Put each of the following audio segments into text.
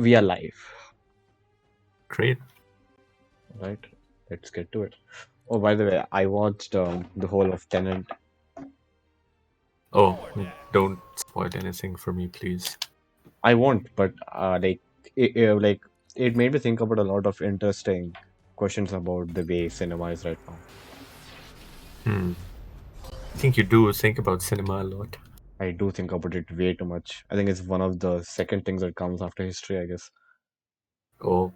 we are live, Great. right? Let's get to it. Oh, by the way, I watched the whole of Tenant. Oh, don't spoil anything for me, please. I won't, but like it made me think about a lot of interesting questions about the way cinema is right now. Hmm. I think you do think about cinema a lot. I do think about it way too much. I think it's one of the second things that comes after history, I guess. Oh,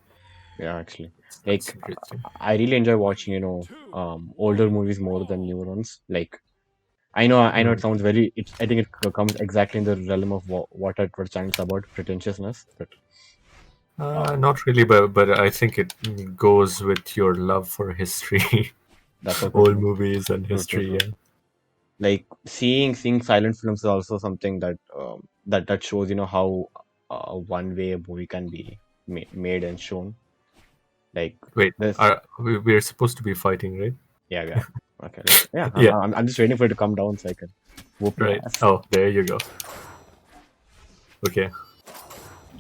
Yeah, actually, that's like interesting. I really enjoy watching, older movies more than newer ones. Like I know Hmm. it sounds very. I think it comes exactly in the realm of what channel's about pretentiousness, but um, Not really, but I think it goes with your love for history, that's also old true. movies and True, true, history. true. Yeah. Like seeing silent films is also something that shows how one way a movie can be made and shown. Like Wait, this, we're supposed to be fighting, right? yeah, yeah. Okay, yeah. I'm, Yeah. I'm I'm just waiting for it to come down so I can whoop your Right. ass. Oh, there you go. Okay,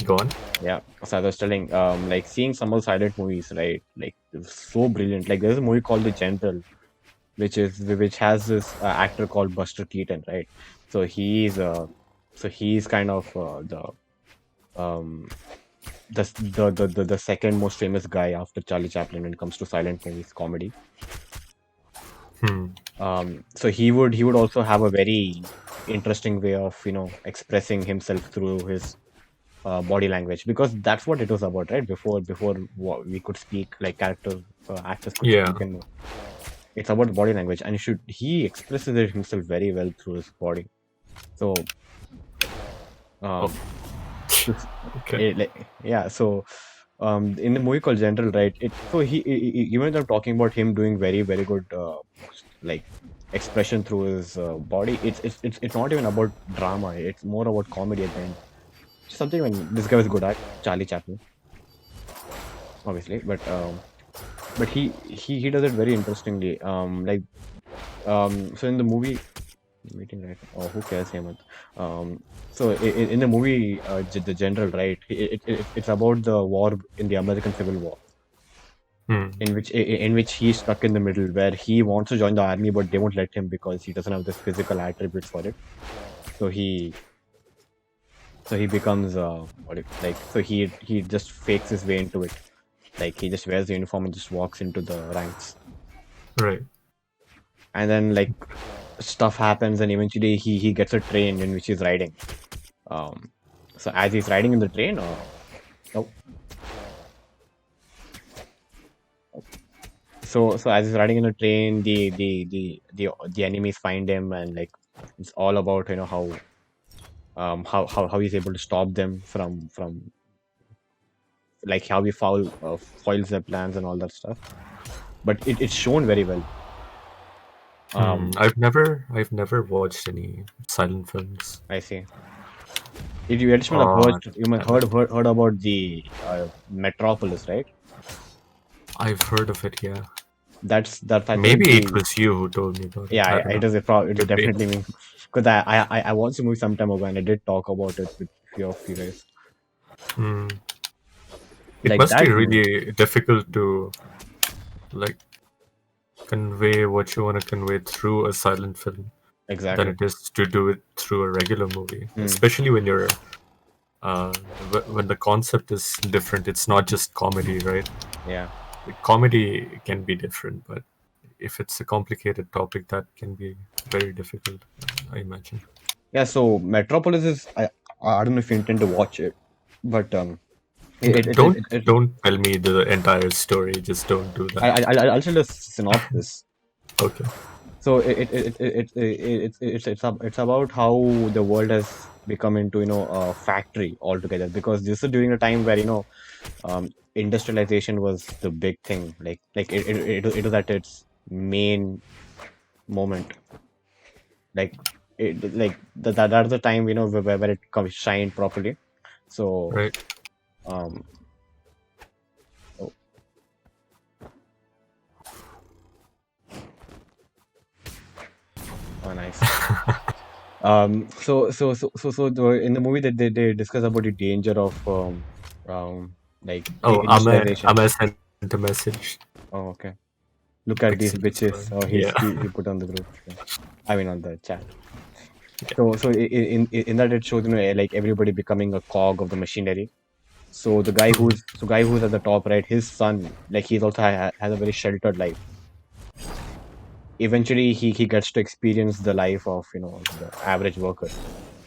go on. Yeah. So I was telling, like seeing some of the silent movies, right? Like it was so brilliant. Like there's a movie called The General, which has this actor called Buster Keaton, right? So he's kind of um the second most famous guy after Charlie Chaplin when it comes to silent movies comedy. Hmm. So he would also have a very interesting way of expressing himself through his body language, because that's what it was about, right? Before we could speak, like characters, actors could Yeah. speak, and it's about body language, and he expresses it himself very well through his body. So Oh. um this- Okay. yeah, so in the movie called General, right, even though I'm talking about him doing very very good like expression through his body, it's not even about drama, it's more about comedy at the end. Something when this guy was good at, Charlie Chaplin, obviously, but he does it very interestingly. So in the movie meeting, right? Oh, who cares, Hemant? So in the movie, the General, right? It's about the war in the American Civil War, Hmm. in which he's stuck in the middle, where he wants to join the army, but they won't let him because he doesn't have the physical attributes for it. So he becomes he just fakes his way into it. Like he just wears the uniform and just walks into the ranks, Right. and then like stuff happens, and eventually he gets a train in which he's riding. Um, so as he's riding in the train, oh, so as he's riding in the train, the enemies find him, and like it's all about how he's able to stop them from like how he foils their plans and all that stuff. But it's shown very well. Hmm. Um, I've never watched any silent films. I see. You additional have Uh, heard about the Metropolis, right? I've heard of it, yeah. That's I think Maybe it the was you who told me about it. yeah, I don't it know. is it is Could be. definitely me, because I watched the movie some time ago, and I did talk about it with few of you guys. Hmm. It Like must be that movie. really difficult to like convey what you want to convey through a silent film than Exactly. it is to do it through a regular movie, Hmm. especially when you're uh, when the concept is different. It's not just comedy, right? Yeah. Comedy can be different, but if it's a complicated topic, that can be very difficult, I imagine. Yeah. So Metropolis is I don't know if you intend to watch it, but Don't don't tell me the entire story. Just don't do that. I'll tell you a synopsis. Okay. So it's about how the world has become into a factory altogether, because this is during a time where industrialization was the big thing, it was at its main moment, like that's the time where it comes shined properly. So Right. um oh, oh nice. In the movie that they discuss about the danger of like Oh, industrialization. Ame sent a message. Oh, okay. Look at these Pixel bitches. Destroyer. Oh, Yeah. he put on the group. Yeah. I mean on the chat. So in that it shows like everybody becoming a cog of the machinery. So the guy who's at the top, right? His son, like he's also has a very sheltered life. Eventually, he gets to experience the life of the average worker,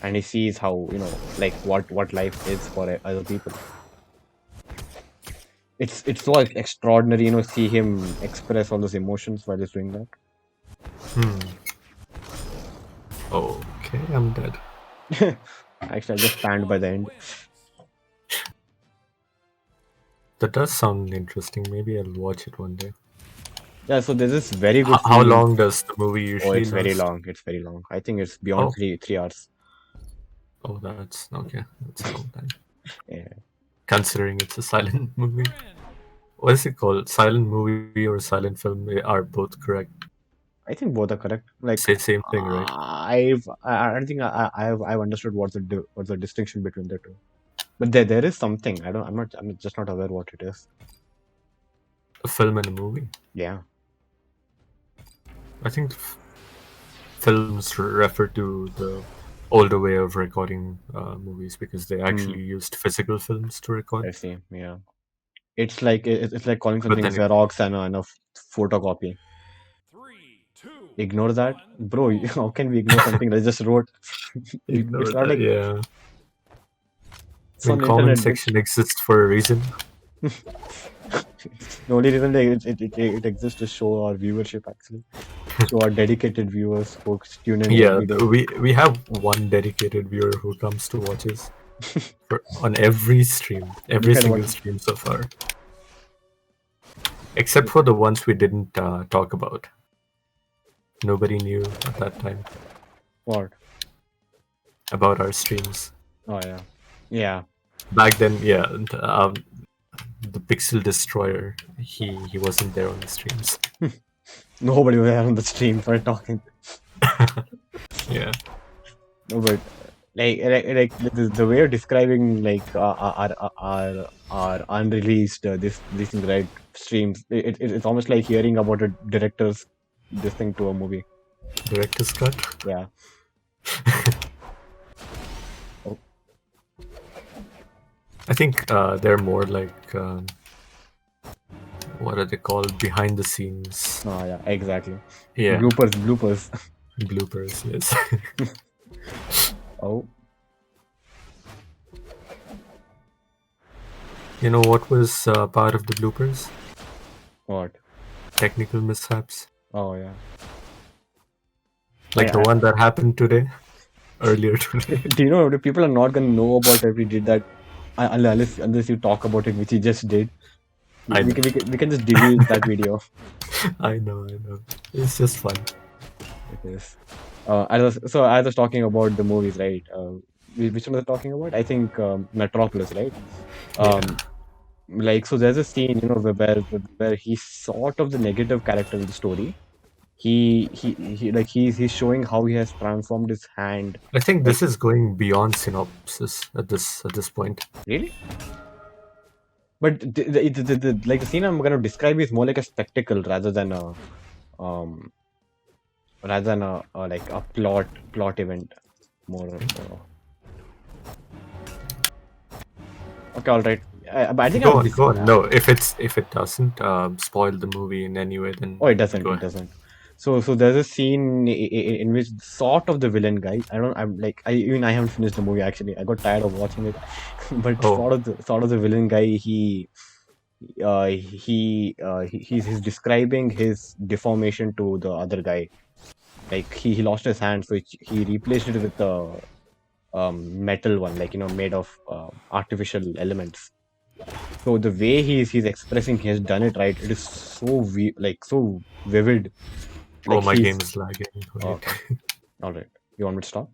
and he sees how like what life is for other people. It's so extraordinary, see him express all those emotions while he's doing that. Okay, I'm dead. Actually, I just stand by the end. That does sound interesting. Maybe I'll watch it one day. Yeah, so there's this very good How scene. long does the movie Oh, usually it's very last? long. It's very long. I think it's beyond Oh, three hours. oh, that's okay. That's a long time. Yeah. Considering it's a silent movie. What is it called? Silent movie or silent film are both correct. I think both are correct. Like, Same thing, right? I don't think I've understood what's the distinction between the two. But there is something. I'm just not aware what it is. A film and a movie. Yeah. I think films refer to the older way of recording movies because they Hmm. actually used physical films to record. I see. Yeah. It's like calling But something then, Xerox and a photocopy. Ignore that, bro. How can we ignore something that I just wrote? It's ignore not that. like Yeah, it's I mean, on the comment internet, bitch. section exists for a reason. The only reason that it exists to show our viewership, actually, show our dedicated viewers who tune in Yeah, every day. we have one dedicated viewer who comes to watch us on every stream, every Look at single stream so far, except for the ones we didn't talk about. Nobody knew at that time what. about our streams. Oh yeah, yeah. Back then, yeah, the Pixel Destroyer, he wasn't there on the streams. Nobody was there on the stream for talking. Yeah, No, but like the way of describing like our unreleased this thing, right, streams. It's almost like hearing about a director's this thing to a movie. director's cut. Yeah. Oh, I think they're more like what are they called? Behind the scenes. oh yeah, exactly. Yeah, Bloopers. bloopers. Yes. Oh, You know what was part of the bloopers? what? Technical mishaps, Oh yeah. like the I one that happened today, earlier today. do you know the people are not gonna know about if we did that unless you talk about it, which you just did. We, I we know, can we can we can just delete that video. I know. It's just fun. It is. As I was talking about the movies, right? Which one was I talking about? I think Metropolis, right? Yeah, Um, like so, there's a scene, where he's sort of the negative character in the story. He's showing how he has transformed his hand. I think Like this is going beyond synopsis at this point. really, but like the scene I'm gonna describe is more like a spectacle um rather than a like a plot event. More. Okay, all right. But I think Go I've on, this. go on. No, if it doesn't spoil the movie in any way, then Oh, it doesn't. go It ahead. doesn't. So there's a scene in which sort of the villain guy. I don't. I'm like. I haven't finished the movie actually. I got tired of watching it, but Oh, sort of the villain guy. He's describing his deformation to the other guy. Like he lost his hand, so he replaced it with a metal one, like made of artificial elements. So the way he's expressing, he has done it right. It is so like so vivid. oh, Like my game he's is lagging. oh, Wait. okay. All right. You want me to stop?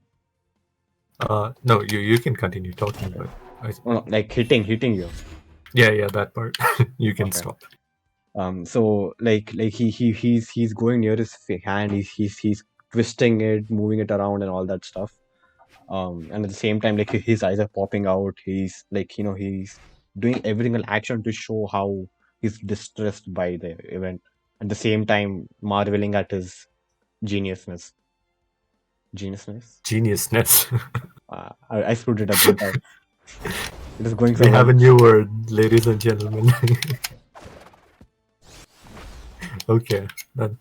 No, you can continue talking, Okay. but I, Oh, no, like hitting you. yeah, that part. You can Okay. stop. So like he's going near his hand. He's twisting it, moving it around, and all that stuff. And at the same time, like his eyes are popping out. He's like he's doing every single action to show how he's distressed by the event. At the same time, marveling at his geniusness. Geniusness? Geniusness. I screwed it up, didn't I? It is going We so have well. a new word, ladies and gentlemen. Okay. That,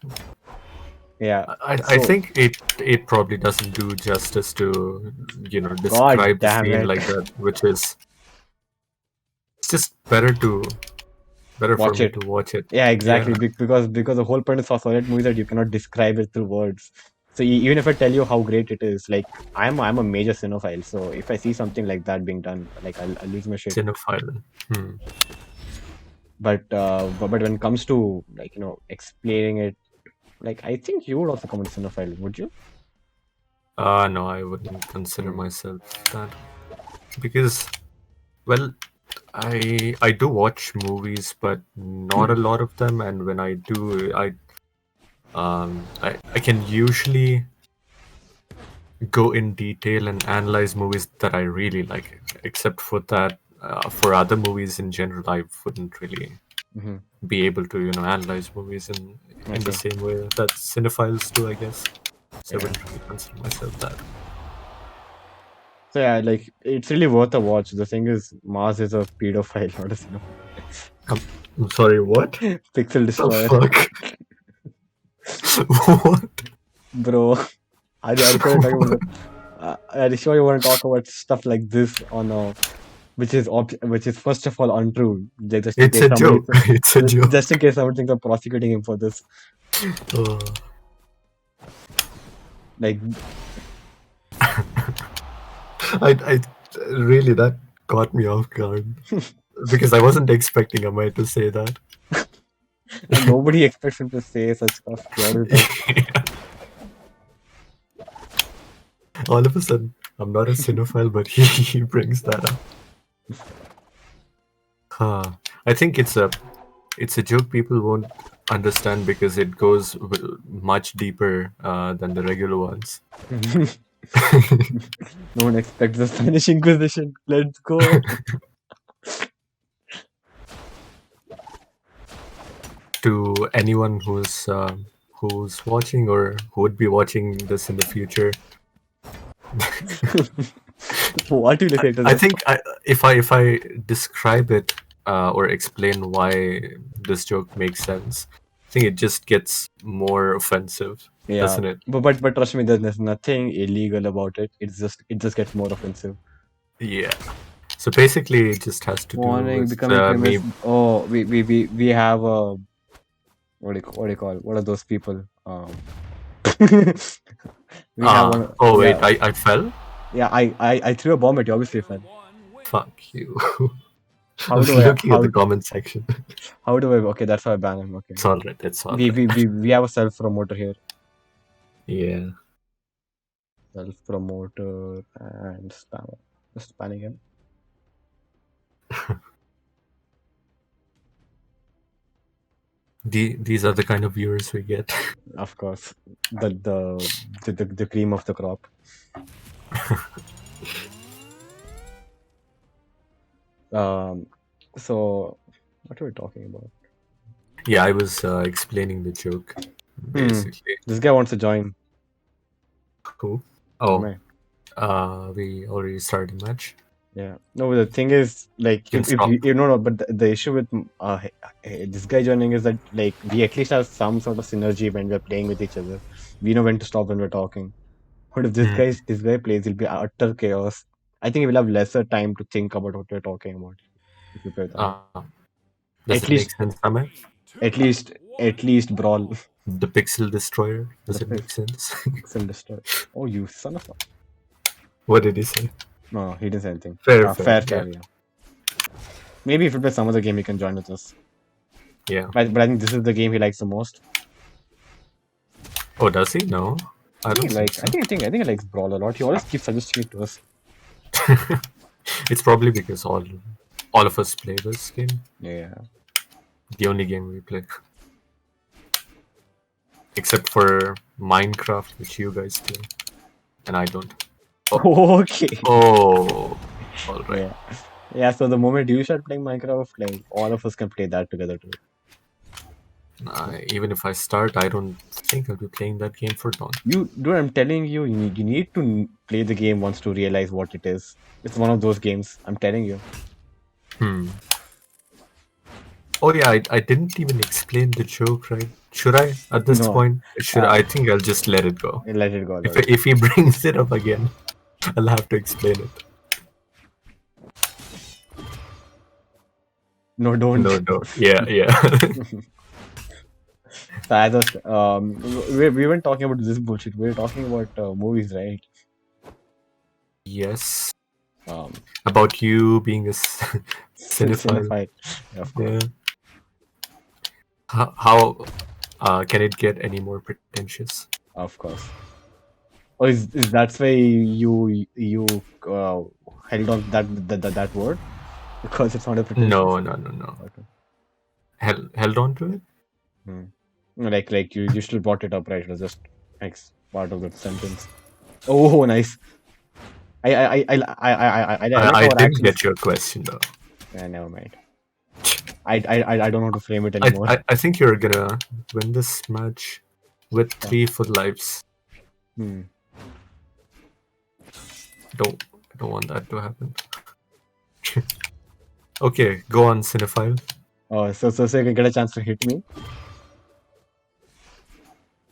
Yeah. I So, think it probably doesn't do justice to God describe the damn scene it. like that, which is it's just better for Watch me it. to watch it. Yeah, Yeah, exactly. Because the whole point of solid movie that you cannot describe it through words. So even if I tell you how great it is, like I'm a major cinephile. So if I see something like that being done, like I'll lose my shit. cinephile. Hmm. But when it comes to like explaining it, like I think you would also come into cinephile, would you? No, I wouldn't consider Hmm. myself that because, well, I do watch movies, but not a lot of them. And when I do, I can usually go in detail and analyze movies that I really like. Except for that, for other movies in general, I wouldn't really Hmm. be able to analyze movies I in the see. same way that cinephiles do, I guess. So I Yeah. wouldn't really consider myself that. So yeah, like it's really worth a watch. The thing is, Mars is a pedophile, not a I'm, I'm sorry, what pixel the destroyer, fuck? What? bro. Are you sure you're talking about are you sure you want to talk about stuff like this on which is first of all untrue, just in It's case a somebody joke. It's a just joke. in case somebody thinks of prosecuting him for this. Uh, Like, I really that caught me off guard because I wasn't expecting Amay to say that. and nobody expects him to say such stuff. What is that? All of a sudden, I'm not a cinephile, but he brings that up. I think it's a joke people won't understand because it goes much deeper than the regular ones. No one expects the Spanish Inquisition. Let's go. To anyone who's watching or who would be watching this in the future, What will you say to I them? think if I describe it or explain why this joke makes sense, I think it just gets more offensive, Yeah, doesn't it? but trust me, there's nothing illegal about it. It just gets more offensive. Yeah. So basically, it just has to do Warning, with becoming famous. me. Oh, we have a what do you call what are those people? We have one. Oh wait, Yeah, I fell. yeah. I threw a bomb at you. Obviously, fell. Fuck you. I'm How do I looking at the comment section. how do I? Okay, that's how I ban him. Okay, It's all right. It's all we we right. we, we have a self promoter here. Yeah. Self promoter and spammer. Just banning him. These are the kind of viewers we get. Of course, the cream of the crop. Um, so what are we talking about? Yeah, I was explaining the joke, Hmm. basically. This guy wants to join. Who? Am Oh, I? we already started the match. Yeah. No, the thing is, like, You can if stop. you no, no, but the issue with this guy joining is that, like, we at least have some sort of synergy when we're playing with each other. We know when to stop when we're talking. But if Hmm. this guy plays, it'll be utter chaos. I think we'll have lesser time to think about what we're talking about if we play with Ame. Uh, does At it make least, sense, Amay? at least brawl. The Pixel Destroyer. The Does it make sense? pixel destroy. Oh, you son of a. What did he say? No, he didn't say anything. Fair, fair. Fair, Yeah, fair, yeah. Maybe if we play some other game, he can join with us. yeah. But I think this is the game he likes the most. Oh, does he? No, I I think don't he think likes. so. I think he likes Brawl a lot. He always keeps suggesting it to us. It's probably because all of us play this game. Yeah. The only game we play, except for Minecraft, which you guys play, and I don't. Oh, Okay. oh, all right. Yeah. Yeah, so the moment you start playing Minecraft, like all of us can play that together too. Even if I start, I don't think I'll be playing that game for long. You, dude, I'm telling you, you need to play the game once to realize what it is. It's one of those games. I'm telling you. Hmm. Oh yeah, I didn't even explain the joke, right? Should I at this No, point? Should uh, I think I'll just let it go. let it go. If Let it go. if he brings it up again, I'll have to explain it. No, don't. No, no. Yeah, yeah. So as I was, we weren't talking about this bullshit. We were talking about movies, right? Yes. Um, About you being a cinephile. Cinephile, of Yeah. course, How can it get any more pretentious? of course. Oh, is that's why you held on to that word because it's not a pretentious. No, no, no, no. Okay. Held on to it? Hmm. Like you still brought it up, right? It was just X part of the sentence. Oh, nice. I like I our didn't actions. get your question though. Yeah, never mind. I don't know how to frame it anymore. I think you're gonna win this match with Yeah. 3 full lives. Hmm. I don't want that to happen. Okay, go on, cinephile. Oh, so you can get a chance to hit me.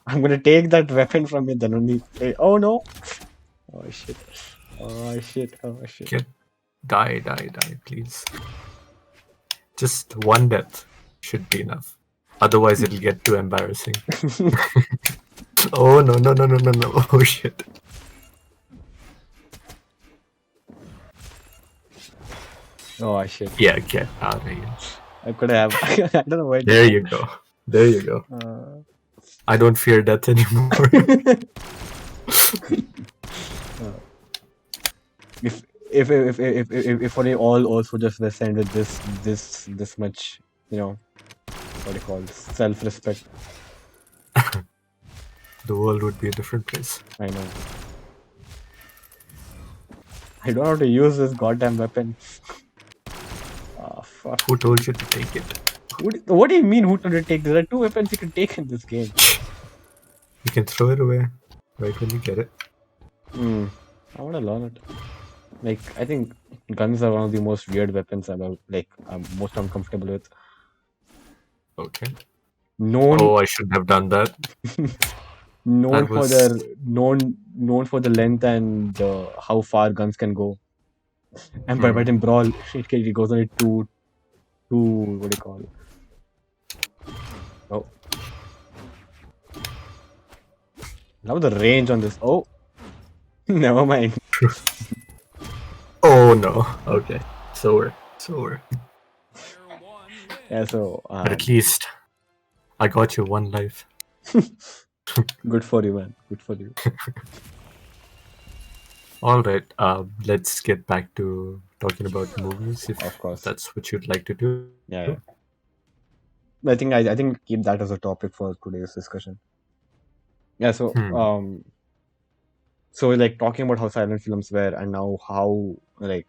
I'm gonna take that weapon from you. Then only say, oh no. Oh shit. Oh shit. Oh shit. Get die, please. Just one death should be enough. Otherwise, it'll get too embarrassing. Oh no no no no no no! Oh shit! Oh shit. Yeah, get out of here. I could have. I don't know why I did There that. you go. There you go. Uh, I don't fear death anymore. uh, if only all also just were sent with this much, you know, what do you call it, self-respect. The world would be a different place. I know. I don't know how to use this goddamn weapon. Ah, fuck. Who told you to take it? What do you mean? Who told you to take? There are two weapons you can take in this game. You can throw it away right when you get it. Hmm. I want to learn it. Like, I think guns are one of the most weird weapons I'm most uncomfortable with. Okay. Known Oh, I shouldn't have done that. known That for was. their known for the length and how far guns can go. And but Hmm. in Brawl, it goes only two what do you call it? Oh, now the range on this. Oh, never mind. Oh no. Okay. So we're. Yeah, so But at least I got you one life. good for you, man. Good for you. All right. Let's get back to talking about movies, Of if course. that's what you'd like to do. Yeah, yeah. I think keep that as a topic for today's discussion. Yeah, Hmm. so like talking about how silent films were and now how like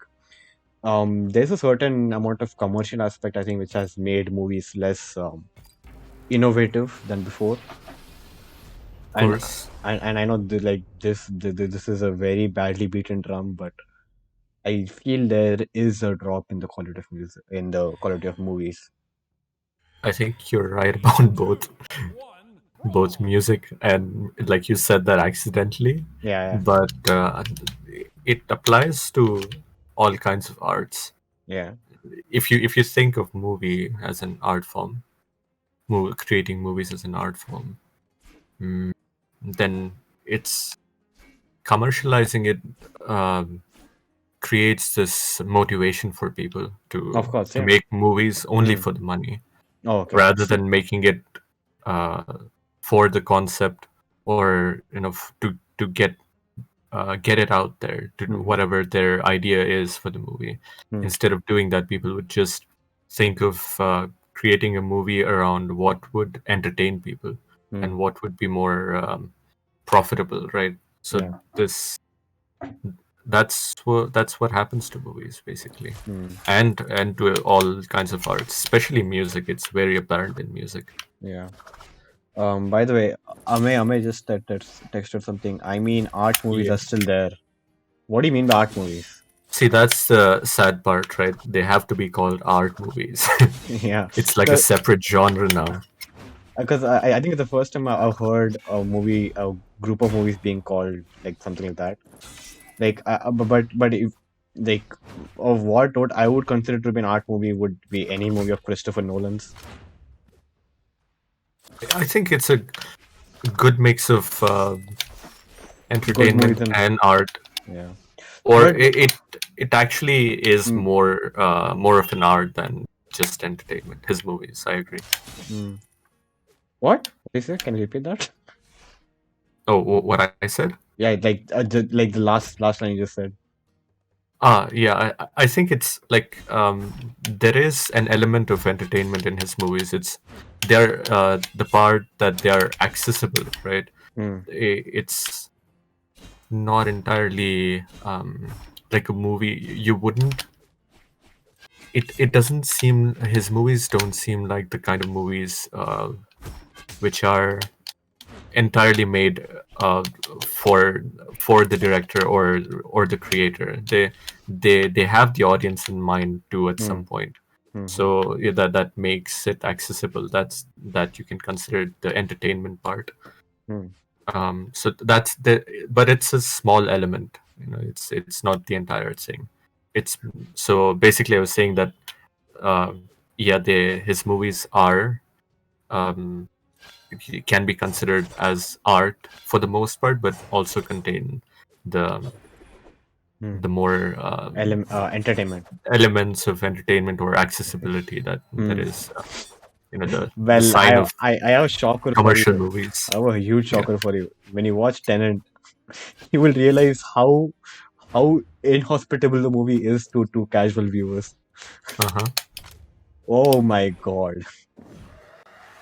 there's a certain amount of commercial aspect I think which has made movies less innovative than before. Of And course. and I know this is a very badly beaten drum, but I feel there is a drop in the quality of music in the quality of movies. I think you're right about both music and, like you said, that accidentally, Yeah, but it applies to all kinds of arts. yeah, If you think of movie as an art form, creating movies as an art form, then it's commercializing it creates this motivation for people yeah. Of to course, to yeah. make movies only Mm. for the money, Oh, okay. rather than making it uh, for the concept, or to get it out there to do Mm-hmm. whatever their idea is for the movie. Mm. Instead of doing that, people would just think of creating a movie around what would entertain people Mm. and what would be more profitable, right? So Yeah. this that's what happens to movies basically, Hmm. and to all kinds of arts, especially music. It's very apparent in music. Yeah. By the way, Ame just texted something. I mean, art movies Yeah. are still there. What do you mean by art movies? See, that's the sad part, right? They have to be called art movies. Yeah. It's like a separate genre now. Because I think it's the first time I've heard a group of movies being called like something like that. Like, but if like of what I would consider to be an art movie would be any movie of Christopher Nolan's. I think it's a good mix of Good movies entertainment and and art, yeah. or But it actually is mm, more of an art than just entertainment. His movies, I agree. mm. What is it? Can you repeat that? Oh, what I said? Yeah, like the last line you just said. Yeah, I think it's like there is an element of entertainment in his movies. They're the part that they are accessible, right? Mm, It's not entirely like a movie. You wouldn't. It doesn't seem his movies don't seem like the kind of movies which are entirely made for for the director or the creator. They have the audience in mind too at some mm, point. mm, So yeah, that makes it accessible. That you can consider the entertainment part. mm, So that's the but it's a small element. It's not the entire thing. It's so basically I was saying that yeah, his movies are um, can be considered as art for the most part, but also contain the mm. the more Entertainment. elements of entertainment or accessibility that Hmm. is the Well, sign of I have a shocker for commercial you. movies. I have a huge Yeah. shocker for you. When you watch Tenant, you will realize how inhospitable the movie is to casual viewers. Uh-huh. Oh my God!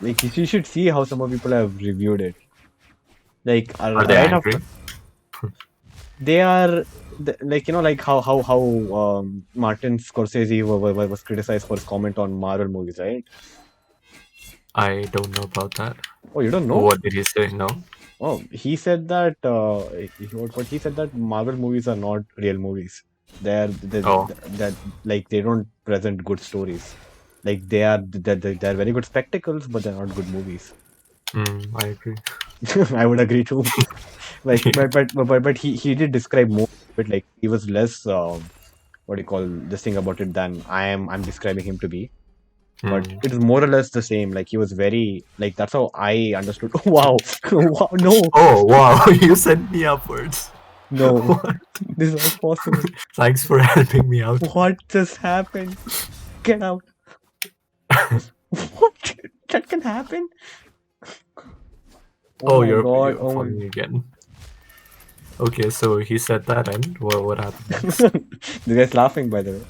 Like you should see how some of people have reviewed it. Like Are they right angry? after they are like like how Martin Scorsese was criticized for his comment on Marvel movies, right? I don't know about that. Oh, you don't know? What did he say? No. Oh, he said that what he said that Marvel movies are not real movies. Oh. That like they don't present good stories. Like they're very good spectacles, but they're not good movies. I agree. I would agree too. Like, Yeah. but he did describe more of it. Like he was less what do you call this thing about it than I'm describing him to be. But Mm. it is more or less the same. Like he was very like that's how I understood. Wow, wow, no, Oh wow! You sent me upwards. no, What? this is not possible. Thanks for helping me out. What just happened? Get out. What? That can happen? Oh Oh, my you're God. you're Oh my. following again. Okay, so he said that, and what happened next? The guy's laughing, by the way.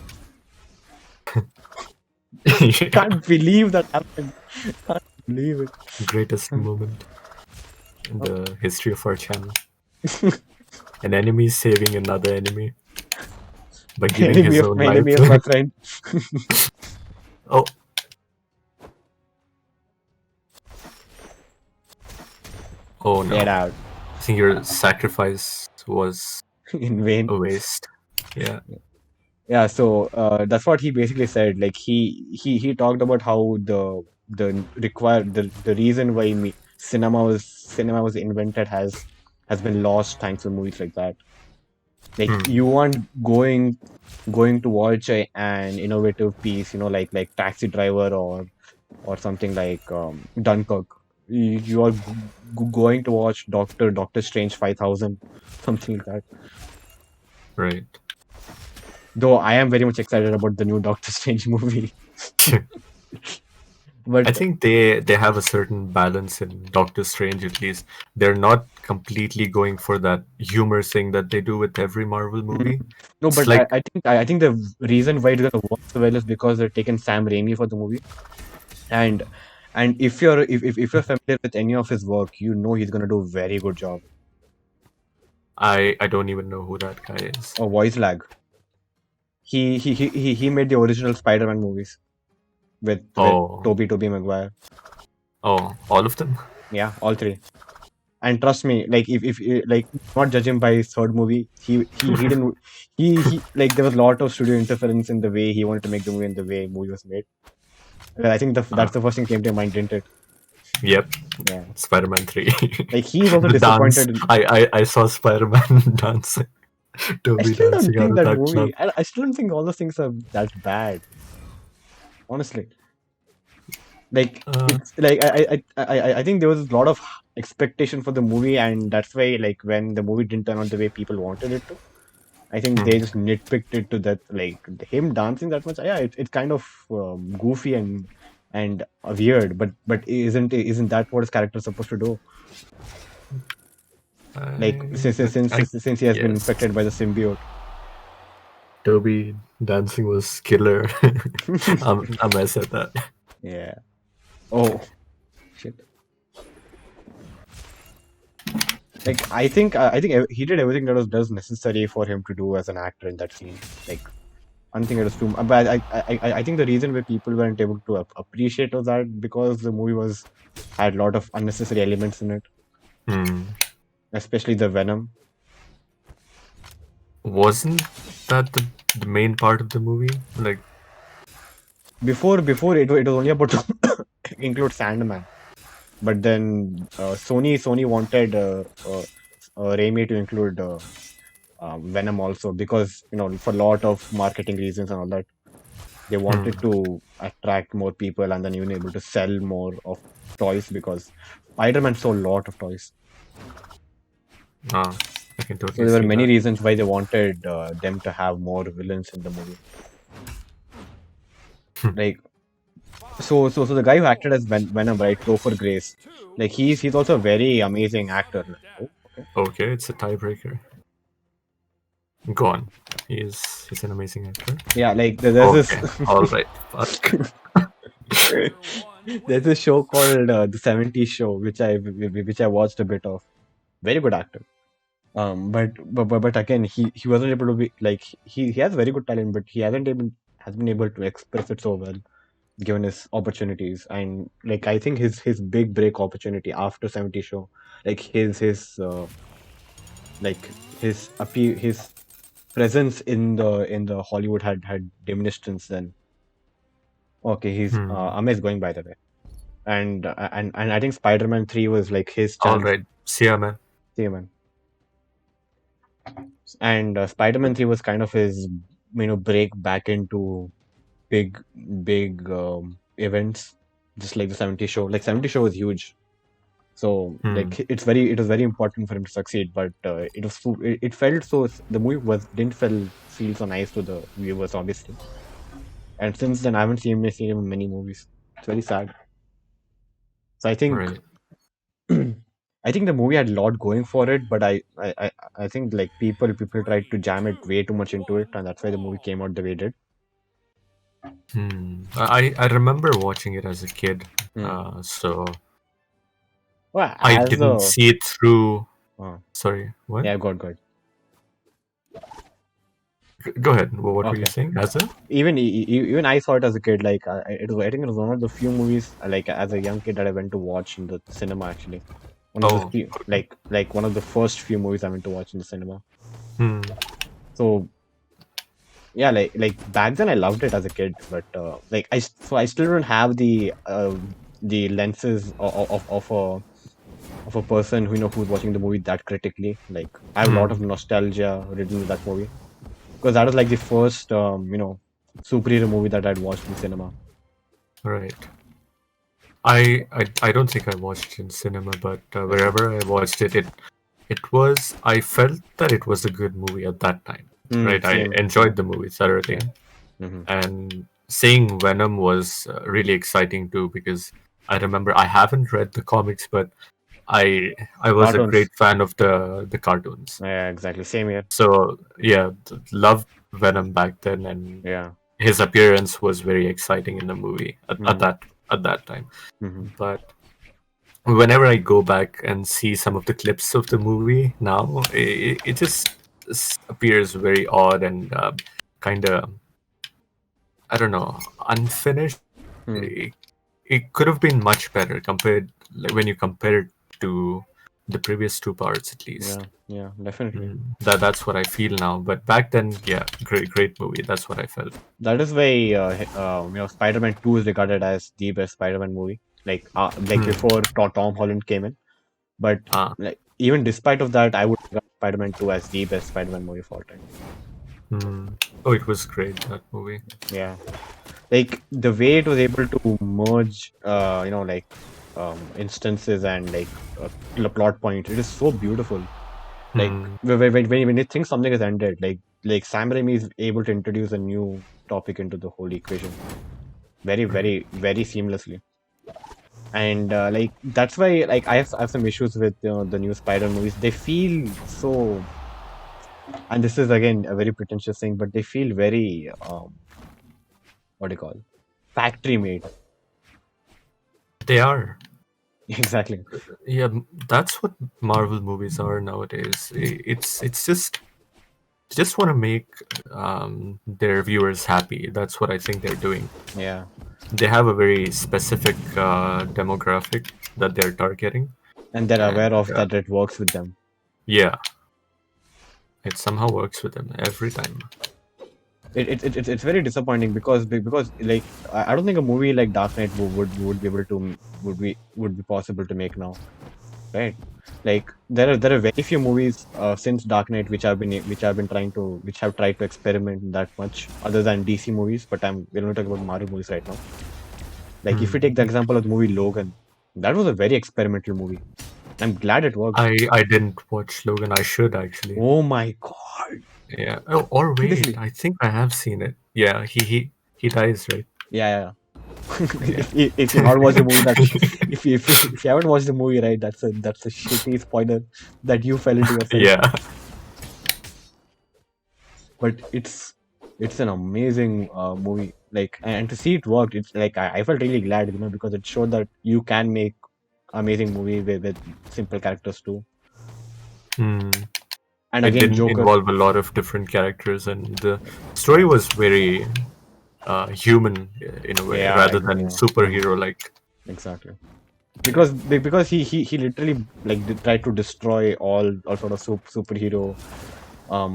Yeah, Can't believe that happened. Can't believe it. greatest moment in Oh. the history of our channel. An enemy saving another enemy by giving Enemy his of own my life. enemy is my friend. Oh, oh Get no! out. I think your sacrifice was In vain. a waste. Yeah. Yeah, so that's what he basically said. Like he talked about how the reason why cinema was invented has been lost thanks to movies like that. Like Hmm. you aren't going to watch an innovative piece, like Taxi Driver or something like Dunkirk. You are going to watch Doctor Strange 5000, something like that. Right. Though I am very much excited about the new Doctor Strange movie. I But think they have a certain balance in Doctor Strange. At least they're not completely going for that humor thing that they do with every Marvel mm, movie. no, It's but like I think the reason why it's gonna work so well is because they're taking Sam Raimi for the movie, and if you're familiar with any of his work, you know he's gonna do a very good job. I don't even know who that guy is. Oh, voice lag. He made the original Spider-Man movies with Oh, Toby Maguire. oh, all of them. Yeah, all three. And trust me, like if like not judge him by his third movie, he didn't he like there was a lot of studio interference in the way he wanted to make the movie and the way movie was made. I think Uh, that's the first thing came to your mind, didn't it? yep, Yeah. Spider-Man 3. Like he's also The dance. disappointed. I saw Spider-Man dancing. I Toby still don't dancing out think of that that movie. club. I still don't think all those things are that bad. Honestly, like Uh, it's like I think there was a lot of expectation for the movie, and that's why like when the movie didn't turn out the way people wanted it to, I think they hmm, just nitpicked it to that. Like him dancing that much, yeah, it's kind of goofy and weird, but isn't that what his character is supposed to do? Like I since he has been yes, infected by the symbiote. Toby dancing was killer. I mess at that. Yeah. Oh shit. Like I think he did everything that was necessary for him to do as an actor in that scene. Like I don't think it was too. But I think the reason why people weren't able to appreciate was that because the movie was had a lot of unnecessary elements in it, Hmm. especially the Venom. Wasn't that the main part of the movie? Like, Before it was only about to include Sandman, but then Sony wanted Raimi to include Venom also because for a lot of marketing reasons and all that. They hmm, wanted to attract more people and then even able to sell more of toys because Spider-Man sold a lot of toys. ah, I can So totally there were see many that. reasons why they wanted them to have more villains in the movie. Like so the guy who acted as Venom, right, Topher Grace, like he's also a very amazing actor. Oh, okay. Okay, it's a tiebreaker. Go on. He's an amazing actor. Yeah, like there's this Okay, all right. Fuck. there's this show called The 70s Show, which I watched a bit of. Very good actor. But again, he wasn't able to be like he has very good talent, but he has been able to express it so well given his opportunities. And like I think his big break opportunity after 70 show, like his presence in the Hollywood had diminished since then. Okay, he's Hmm. Amaz going by the way, and I think Spider-Man 3 was like his All chance. right. See ya, man. See, man. And Spider-Man 3 was kind of his break back into big big events, just like the 70 show. Like 70 show was huge, so Hmm. like it was very important for him to succeed, but it felt so the movie was didn't feel so nice to the viewers obviously. And since then I haven't seen him in many movies. It's very sad. So I think Right. I think the movie had a lot going for it, but I think like people tried to jam it way too much into it, and that's why the movie came out the way it did. Hmm. I remember watching it as a kid. Hmm. So Well, I as didn't a see it through. uh, Sorry. What? yeah, good. Go ahead. What were you Okay. saying? As a? Even I saw it as a kid. Like I think it was one of the few movies like as a young kid that I went to watch in the cinema. Actually, one of the Oh. few Okay. like one of the first few movies I went to watch in the cinema. Hmm. So yeah, like back then I loved it as a kid, but like I still don't have the lenses of a person who who's watching the movie that critically. Like I have a lot Hmm. of nostalgia written with that movie because that was like the first superhero movie that I'd watched in cinema. Right. I don't think I watched it in cinema, but Okay. wherever I watched it, it was. I felt that it was a good movie at that time. Right. I Same. enjoyed the movie thoroughly, Yeah. Mm-hmm. and seeing Venom was really exciting too because I remember I haven't read the comics, but I was a Cartoons. great fan of the cartoons. Yeah, exactly. Same here. So yeah, loved Venom back then, and Yeah. his appearance was very exciting in the movie at Mm-hmm. that time. Mm-hmm. But whenever I go back and see some of the clips of the movie now, it just appears very odd and kind of, I don't know, unfinished. Hmm. It could have been much better compared, like, when you compare it to the previous two parts, at least. Yeah, yeah, definitely. That's what I feel now. But back then, yeah, great movie. That's what I felt. That is why Spider-Man 2 is regarded as the best Spider-Man movie. Like Hmm. before Tom Holland came in, but Ah. like even despite of that, I would regard Spider-Man 2 as the best Spider-Man movie of all time. Hmm. Oh, it was great, that movie. Yeah, like the way it was able to merge, instances and plot points. It is so beautiful. Like Hmm. when you think something has ended, like Sam Raimi is able to introduce a new topic into the whole equation very, Right. very, very seamlessly. And like that's why like I have some issues with the new Spider movies. They feel so, and this is again a very pretentious thing, but they feel very what do you call, factory made. They are. Exactly. Yeah, that's what Marvel movies are nowadays. It's just want to make their viewers happy. That's what I think they're doing. Yeah, They have a very specific demographic that they're targeting, and they're and aware of that it works with them. yeah, it somehow works with them every time. It's very disappointing because like I don't think a movie like Dark Knight would be able to would be possible to make now, right? Like there are very few movies since Dark Knight which have tried to experiment that much other than DC movies. But we're not talking about Marvel movies right now. Like if Hmm. we take the example of the movie Logan, that was a very experimental movie. I'm glad it worked. I didn't watch Logan. I should actually. Oh my god! Yeah. Oh, or wait, Seriously, I think I have seen it. Yeah, he dies, right? yeah, yeah. Yeah. Yeah. If you haven't watched the movie, that's if you haven't watched the movie, right? That's a shitty spoiler that you fell into yourself. Yeah. But it's an amazing movie. Like and to see it work, it's like I felt really glad, because it showed that you can make amazing movie with simple characters too. Hmm. And It again, didn't Joker. involve a lot of different characters, and the story Yeah, was very human in a way, yeah, rather than yeah. Hmm, superhero like. exactly. Because he literally like tried to destroy all sort of superhero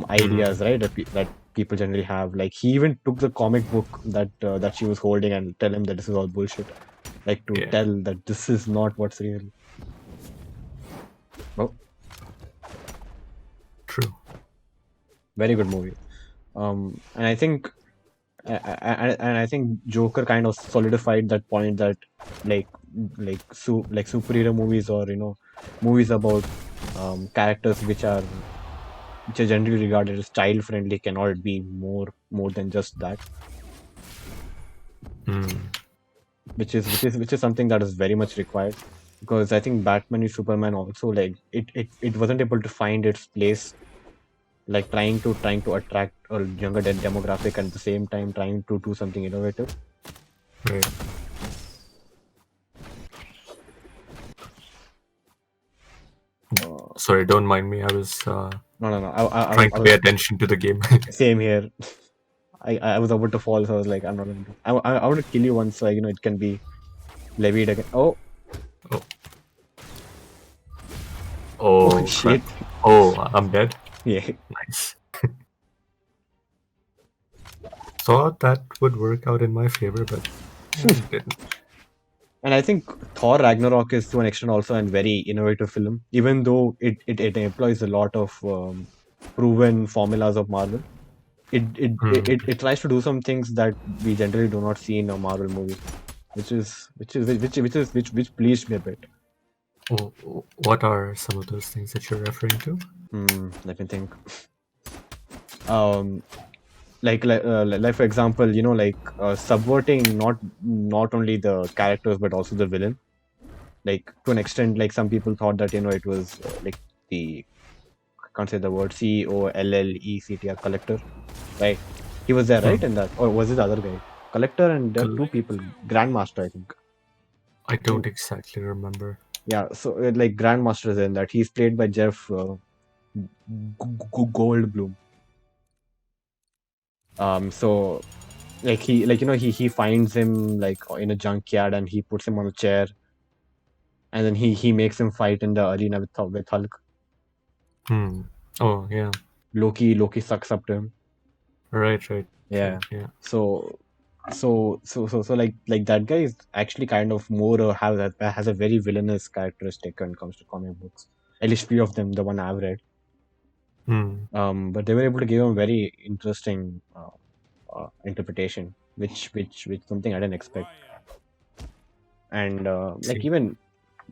ideas, right? That people generally have. Like he even took the comic book that she was holding and tell him that this is all bullshit. Like to Yeah, tell that this is not what's real. Oh, true. very good movie. And I think and I think Joker kind of solidified that point that like like superhero movies or movies about characters which are generally regarded as child friendly cannot be more than just that, Hmm. which is something that is very much required, because I think Batman v Superman also like it wasn't able to find its place, like trying to attract a younger demographic and at the same time trying to do something innovative. Right. uh, Sorry, don't mind me. I was no, no, no, trying I to pay was attention to the game. same here. I was about to fall, so I was like, I'm not going to. I want to kill you once, so it can be levied again. Oh, Oh, oh oh crap. shit! Oh, I'm dead. Yeah, Nice. Thought that would work out in my favor, but it didn't. and I think Thor Ragnarok is to an extent also a very innovative film, even though it employs a lot of proven formulas of Marvel. It tries to do some things that we generally do not see in a Marvel movie, which pleased me a bit. Oh, what are some of those things that you're referring to? Let me think. Um, like for example, subverting not only the characters but also the villain. Like to an extent, like some people thought that it was like the I can't say the word COLLECTR collector, right? He was there, right? Hmm. In that, or was it the other guy? Collector, and there are two Collect. people. Grandmaster, I think. I I think don't exactly remember. Yeah, so like Grandmaster is in that. He's played by Jeff Goldblum. So like he finds him like in a junkyard and he puts him on a chair and then he makes him fight in the arena with Hulk. Hmm. Oh yeah. Loki sucks up to him. Right. Right. Right. Yeah. Yeah. So so like that guy is actually kind of more has a very villainous characteristic when it comes to comic books. At least few of them, the one I've read. Hmm. But they were able to give him very interesting interpretation, which something I didn't expect. And like See. even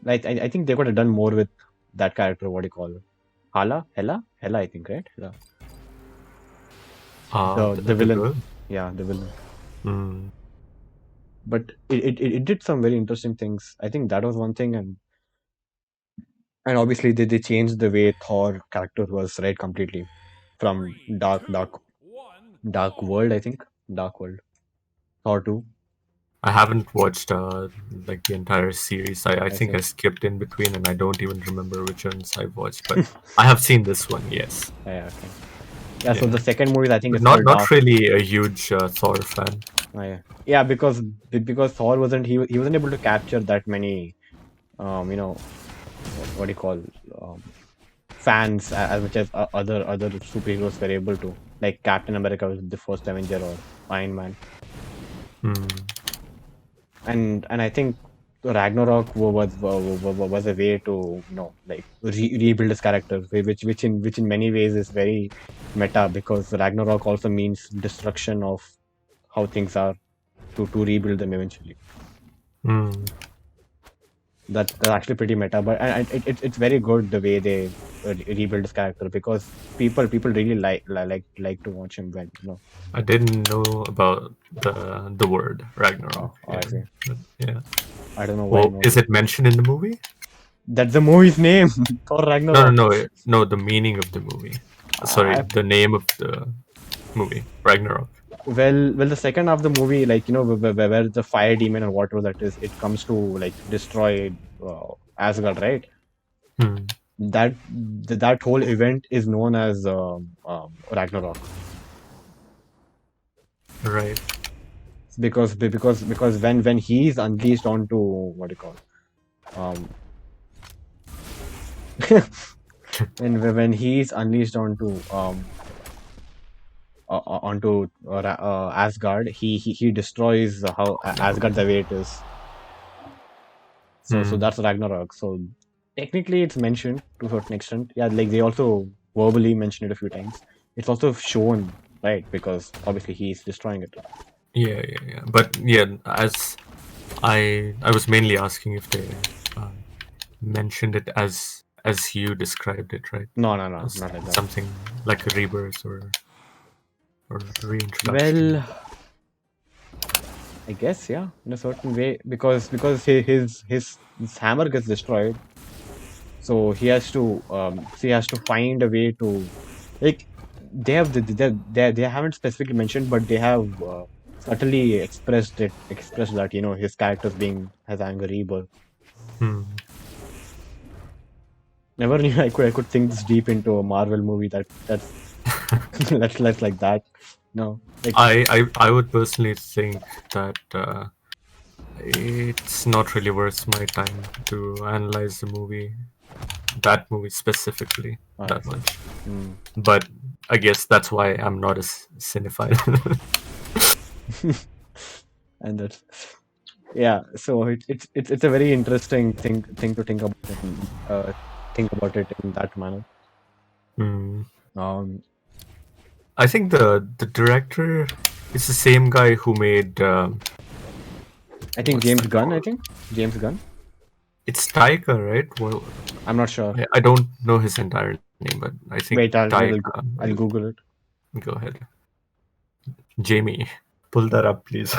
like I think they could have done more with that character. What do you call it? Hela, I think, right? Hela. The The villain. girl. Yeah, the villain. Hmm. But it did some very interesting things. I think that was one thing, and obviously they changed the way Thor character was, right, completely from dark world. I think dark world Thor 2. I haven't watched like the entire series. I I think I see. skipped in between, and I don't even remember which ones I've watched. But I have seen this one. Yes. Yeah, okay. Yeah, so the Yeah. second movie I think But is not called not Dark. really a huge Thor fan. Yeah, yeah, because Thor wasn't he wasn't able to capture that many you know what do you call um, fans as much as other superheroes were able to. Like Captain America was the first Avenger or Iron Man, Hmm. and I think was a way to like rebuild his character, which in many ways is very meta because Ragnarok also means destruction of how things are to rebuild them eventually. Hmm. That's actually pretty meta, but and it's very good the way they rebuild his character because people really like to watch him when I didn't know about the word Ragnarok. I Yeah. say But, yeah. I don't know why Well, no is it mentioned in the movie? that's the movie's name Thor No, no, Ragnarok. no, no. The meaning of the movie. Sorry, I, the name of the movie, Ragnarok. well the second half of the movie like where the fire demon or whatever that is it comes to like destroy Asgard, right? Hmm. That whole event is known as Ragnarok Right. because when he's unleashed onto what do you call um when he's unleashed onto Asgard, he destroys how Asgard the way it is. So Hmm. that's Ragnarok. So technically, it's mentioned to a certain extent. Yeah, like they also verbally mention it a few times. It's also shown, right? Because obviously he's destroying it. Yeah, yeah, yeah. But yeah, as I was mainly asking if they uh, mentioned it as you described it, right? No, As not like that. something like a rebirth or reintroduction. Well, I guess yeah, in a certain way, because his hammer gets destroyed, so he has to find a way to like they haven't specifically mentioned, but they have subtly expressed that his character's being has anger rebirth. Hmm. Never knew I could think this deep into a Marvel movie that's that's like that. No, like I would personally think that it's not really worth my time to analyze the movie, that movie specifically, I that see. much. Hmm. But I guess that's why I'm not a cinephile. And that's yeah. So it's a very interesting thing to think about it in that manner. Hmm. Um, I think the director is the same guy who made I think what's James that Gunn. I called? think James Gunn. It's Taika, right? Well, I'm not sure. I don't know his entire name, but I think Wait, Taika. I'll Google it. Go ahead, Jamie. Pull that up, please.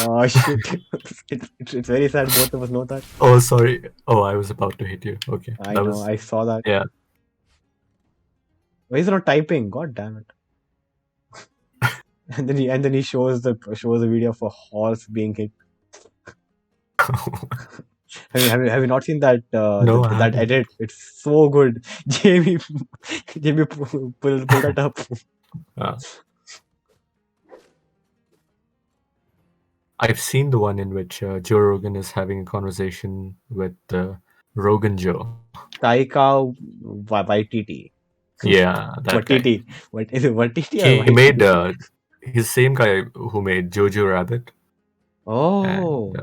Oh shit! It's very sad. Both of us know that. Oh, sorry. Oh, I was about to hit you. Okay, I that know. was I saw that. yeah. Why is it not typing? God damn it! And then he shows the video of a horse being hit. Have you not seen that No, I that haven't. edit? It's so good. Jamie Jamie pull that up. Uh, I've seen the one in which Joe Rogan is having a conversation with Rogan Joe. Taika Waititi. Yeah, that guy. Waititi. What is it? Waititi or He made Waititi? his same guy who made Jojo Rabbit, and Oh,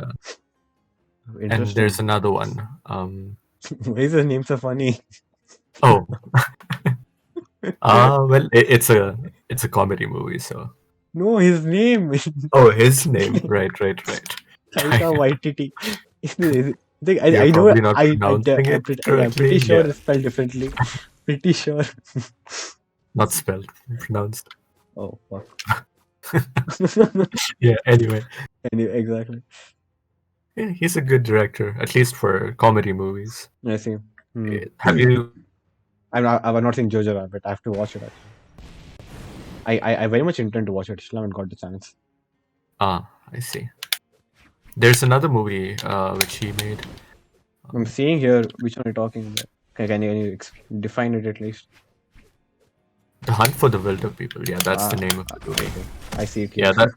there's interesting. another one. Why is his name so funny? Oh, well, it's a comedy movie, so. No, his name. Oh, his name. Right, right, Taika right. Waititi. You're I know probably not pronouncing it I'm correctly. pretty sure Yeah, it's spelled differently. Pretty sure. not spelled, pronounced. Oh fuck. Yeah. Anyway, Anyway, exactly. yeah, he's a good director, at least for comedy movies. I see. Hmm. Have you? I've not seen Jojo Rabbit. I have to watch it actually. I very much intend to watch it. Still haven't got the chance. I see. There's another movie which he made. I'm seeing here which one you're talking about. Can you define it at least? The Hunt for the Wilder People. Yeah, that's the Ah, name of the movie. okay. I see it Yeah, here.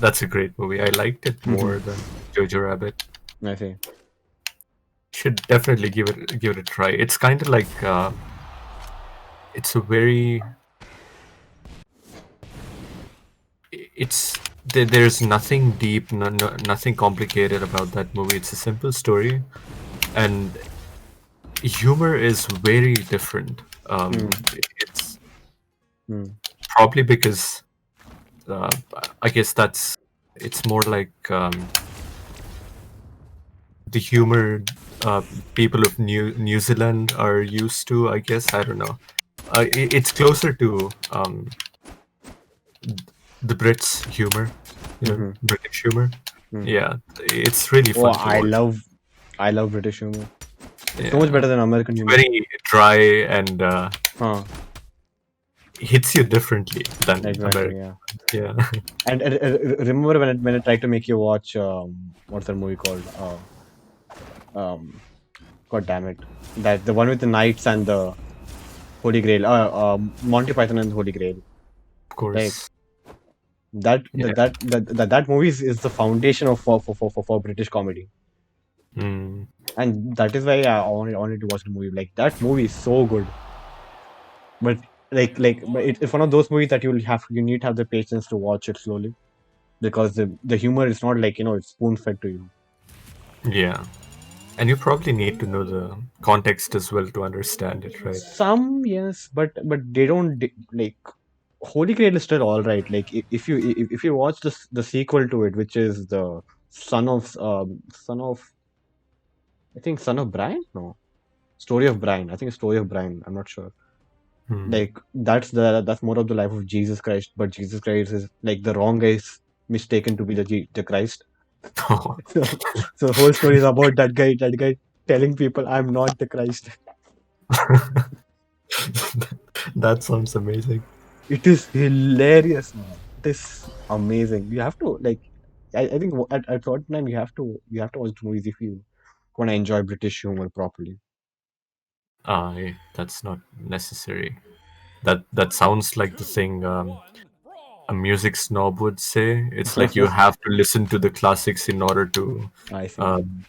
that's a great movie. I liked it more than Jojo Rabbit. I see. Should definitely give it a try. It's kind of like it's a very there's nothing deep, nothing complicated about that movie. It's a simple story, and humor is very different. It's Hmm. probably because I guess it's more like the humor people of New Zealand are used to. I guess I don't know. It's closer to the Brits humor, British humor. Yeah, it's really Oh, fun to watch. I love British humor. It's so much Yeah, better than American it's humor. very dry and Huh. hits you differently than Exactly. American. Yeah. Yeah. And remember when I tried to make you watch what's that movie called? God damn it! That the one with the knights and the Holy Grail. Monty Python and the Holy Grail. Of Like course. Yeah. that movie is the foundation of for British comedy, Mm. and that is why I wanted to watch the movie. Like that movie is so good, but but it's one of those movies that you need to have the patience to watch it slowly because the humor is not like it's spoon fed to you. Yeah. And you probably need to know the context as well to understand it, right? Some yes, but they don't like Holy Grail is still all right. Like if you watch the sequel to it, which is the son of I think son of Brian, no story of Brian. I think it's story of Brian. I'm not sure. Hmm. Like that's more of the life of Jesus Christ, but Jesus Christ is like the wrong guy is mistaken to be the Christ. So so the whole story is about that guy telling people I'm not the Christ. That sounds amazing. It is hilarious, man. It is amazing. You have to like. I think at certain time you have to watch the movies if you want to enjoy British humor properly. That's not necessary. That sounds like the thing a music snob would say. It's like you have to listen to the classics in order to, I see. um,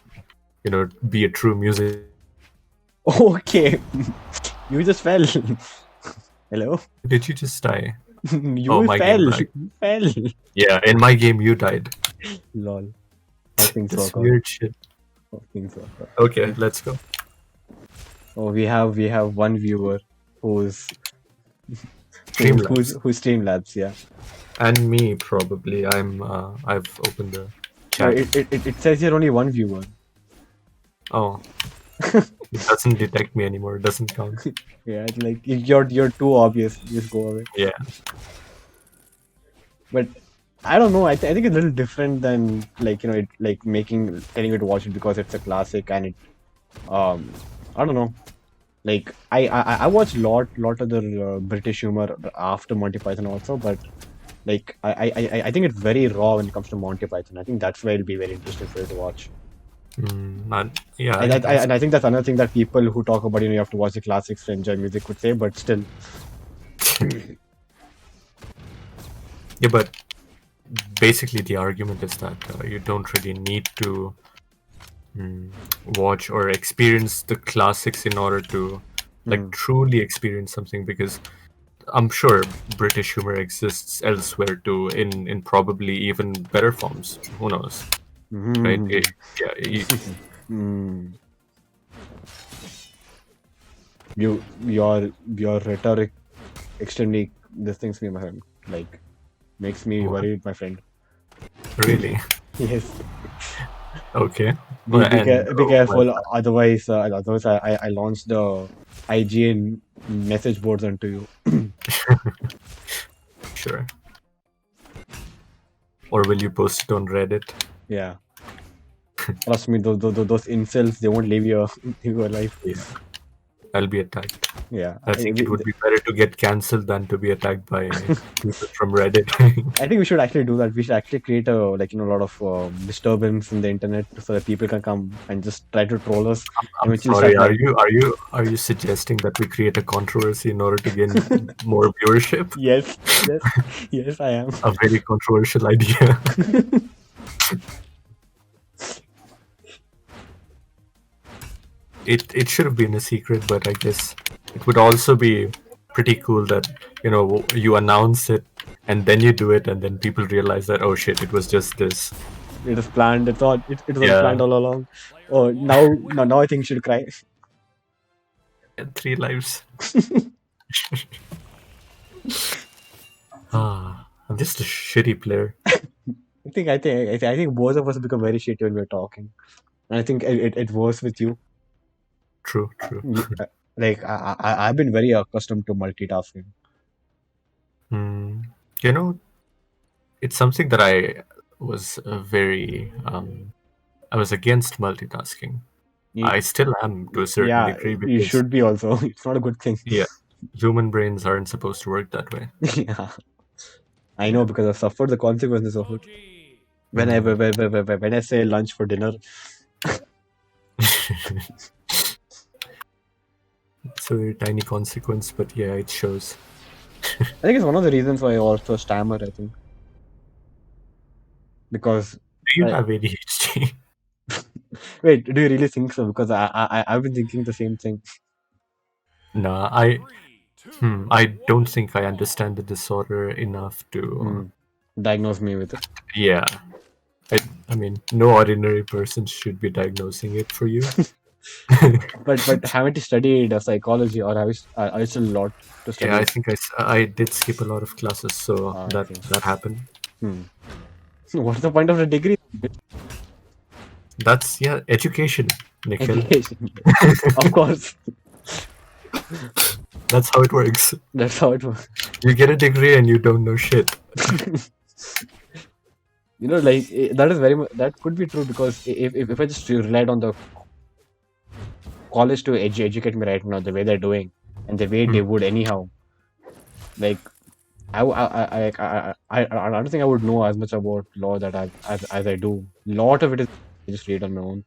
be a true music. Okay, you just fell. Hello, Did you just die? Oh, you my game fell. lagged. You fell. Yeah, in my game you died. Lol. How things That's work out. weird shit. How things work out. Okay, let's go. Oh, we have one viewer who's Streamlabs. who's Streamlabs. Yeah. And me probably. I've opened the No, chat. it says here only one viewer. Oh, it doesn't detect me anymore. It doesn't count. Yeah, it's like you're too obvious. Just go away. Yeah. But I don't know. I think it's a little different than like it like telling you to watch it because it's a classic and it I don't know. Like I watch lot of the British humor after Monty Python also, but like I think it's very raw when it comes to Monty Python. I think that's why it'll be very interesting for you to watch. Yeah, And I think that's another thing that people who talk about, you have to watch the classics to enjoy music would say, but still. yeah, but basically the argument is that you don't really need to watch or experience the classics in order to like Hmm. truly experience something, because I'm sure British humor exists elsewhere too, in probably even better forms. Who knows, right? Hmm. Yeah, Hmm. Your rhetoric extremely distinguishes me, my friend. Like, makes me what? worried, my friend. Really? Yes. Okay. Well, and Be well, careful, otherwise I launched the IGN message boards onto you. sure. Or will you post it on Reddit? Yeah, trust me, those incels, they won't leave you leave you alive. Yeah, I'll be attacked. Yeah, I think it would be better to get cancelled than to be attacked by people from Reddit. I think we should actually do that. We should actually create a a lot of disturbance in the internet so that people can come and just try to troll us. I'm Eventually, start sorry. Are writing. you suggesting that we create a controversy in order to gain more viewership? Yes, yes, yes, I am. A very controversial idea. It should have been a secret, but I guess it would also be pretty cool that you announce it and then you do it, and then people realize that, oh shit, it was just this. It was planned. It was Yeah, planned all along. Oh, now I think you should cry. and 3 lives. I'm just a shitty player. I think both of us become very shitty when we're talking. And I think it works with you. True, true. You- uh, Like I've been very accustomed to multitasking. Hmm. You know, it's something that I was very I was against multitasking. You, I still am to a certain yeah, degree you because should be also. It's not a good thing. yeah, human brains aren't supposed to work that way. Yeah, I know Yeah. because I've suffered the consequences of it. Mm. When I say lunch for dinner, It's a very tiny consequence, but yeah, it shows. I think it's one of the reasons why I also stammer. I think because Do you I, have ADHD? wait, do you really think so? Because I've been thinking the same thing. Nah, I don't think I understand the disorder enough to. Hmm. Diagnose me with it. Yeah, I, I mean, no ordinary person should be diagnosing it for you. But haven't you studied psychology, or are you still a lot to Yeah, study? I think I did skip a lot of classes, so I that see. that happened. Hmm. What's the point of the degree? That's yeah, education, Nikhil. Education. Of course, That's how it works. that's how it works. You get a degree and you don't know shit. That is very much, that could be true because if I just relied on the college to educate me right now, the way they're doing and the way Hmm. they would anyhow, like I don't think I would know as much about law that as I do. Lot of it is I just read on my own,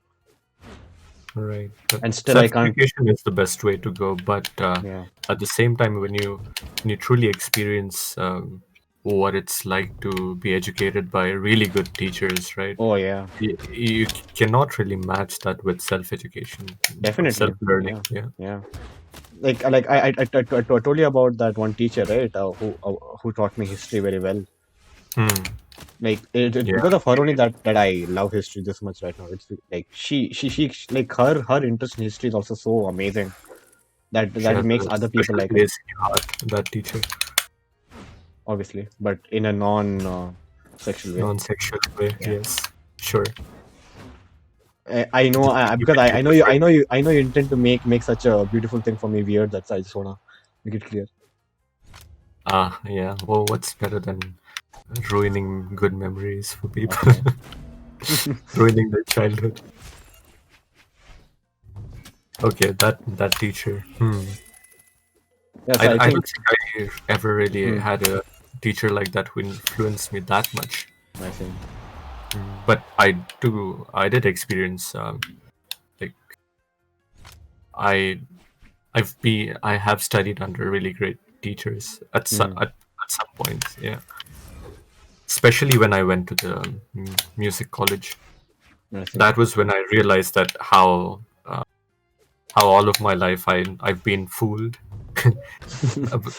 Right. But and still I can't. self-education is the best way to go. But Yeah. at the same time, when you truly experience what it's like to be educated by really good teachers, right? Oh yeah. You cannot really match that with self-education or Definitely. self-learning. Yeah. Yeah. Yeah. I told you about that one teacher, right? Who taught me history very well. Hmm. It's Yeah. because of her only that I love history this much right now. It's like she like her interest in history is also so amazing She that it has makes a other people special like her, place in your heart, that teacher. obviously, but in a non sexual way. Non-sexual way. Yeah. Yes. Sure. I know Just to keep because it I know you user-friendly. I know you intend to make such a beautiful thing for me weird. That's I just wanna make it clear. Ah, yeah. Well, what's better than ruining good memories for people? Okay. Ruining their childhood. Okay, that teacher. Yeah, I, so I I don't think think I ever really hmm, had a teacher like that who influenced me that much. I see. But I did experience like I I have studied under really great teachers Hmm. at some point. Yeah, especially when I went to the music college. I see. That was when I realized that how all of my life I've been fooled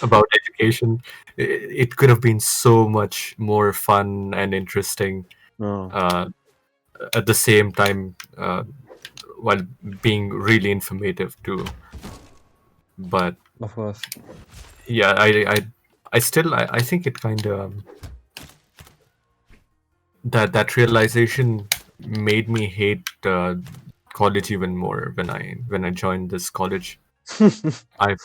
about education. It could have been so much more fun and interesting Oh, uh, at the same time, while being really informative too. But of course. yeah, I think it kind of that realization made me hate college even more when I joined this college. I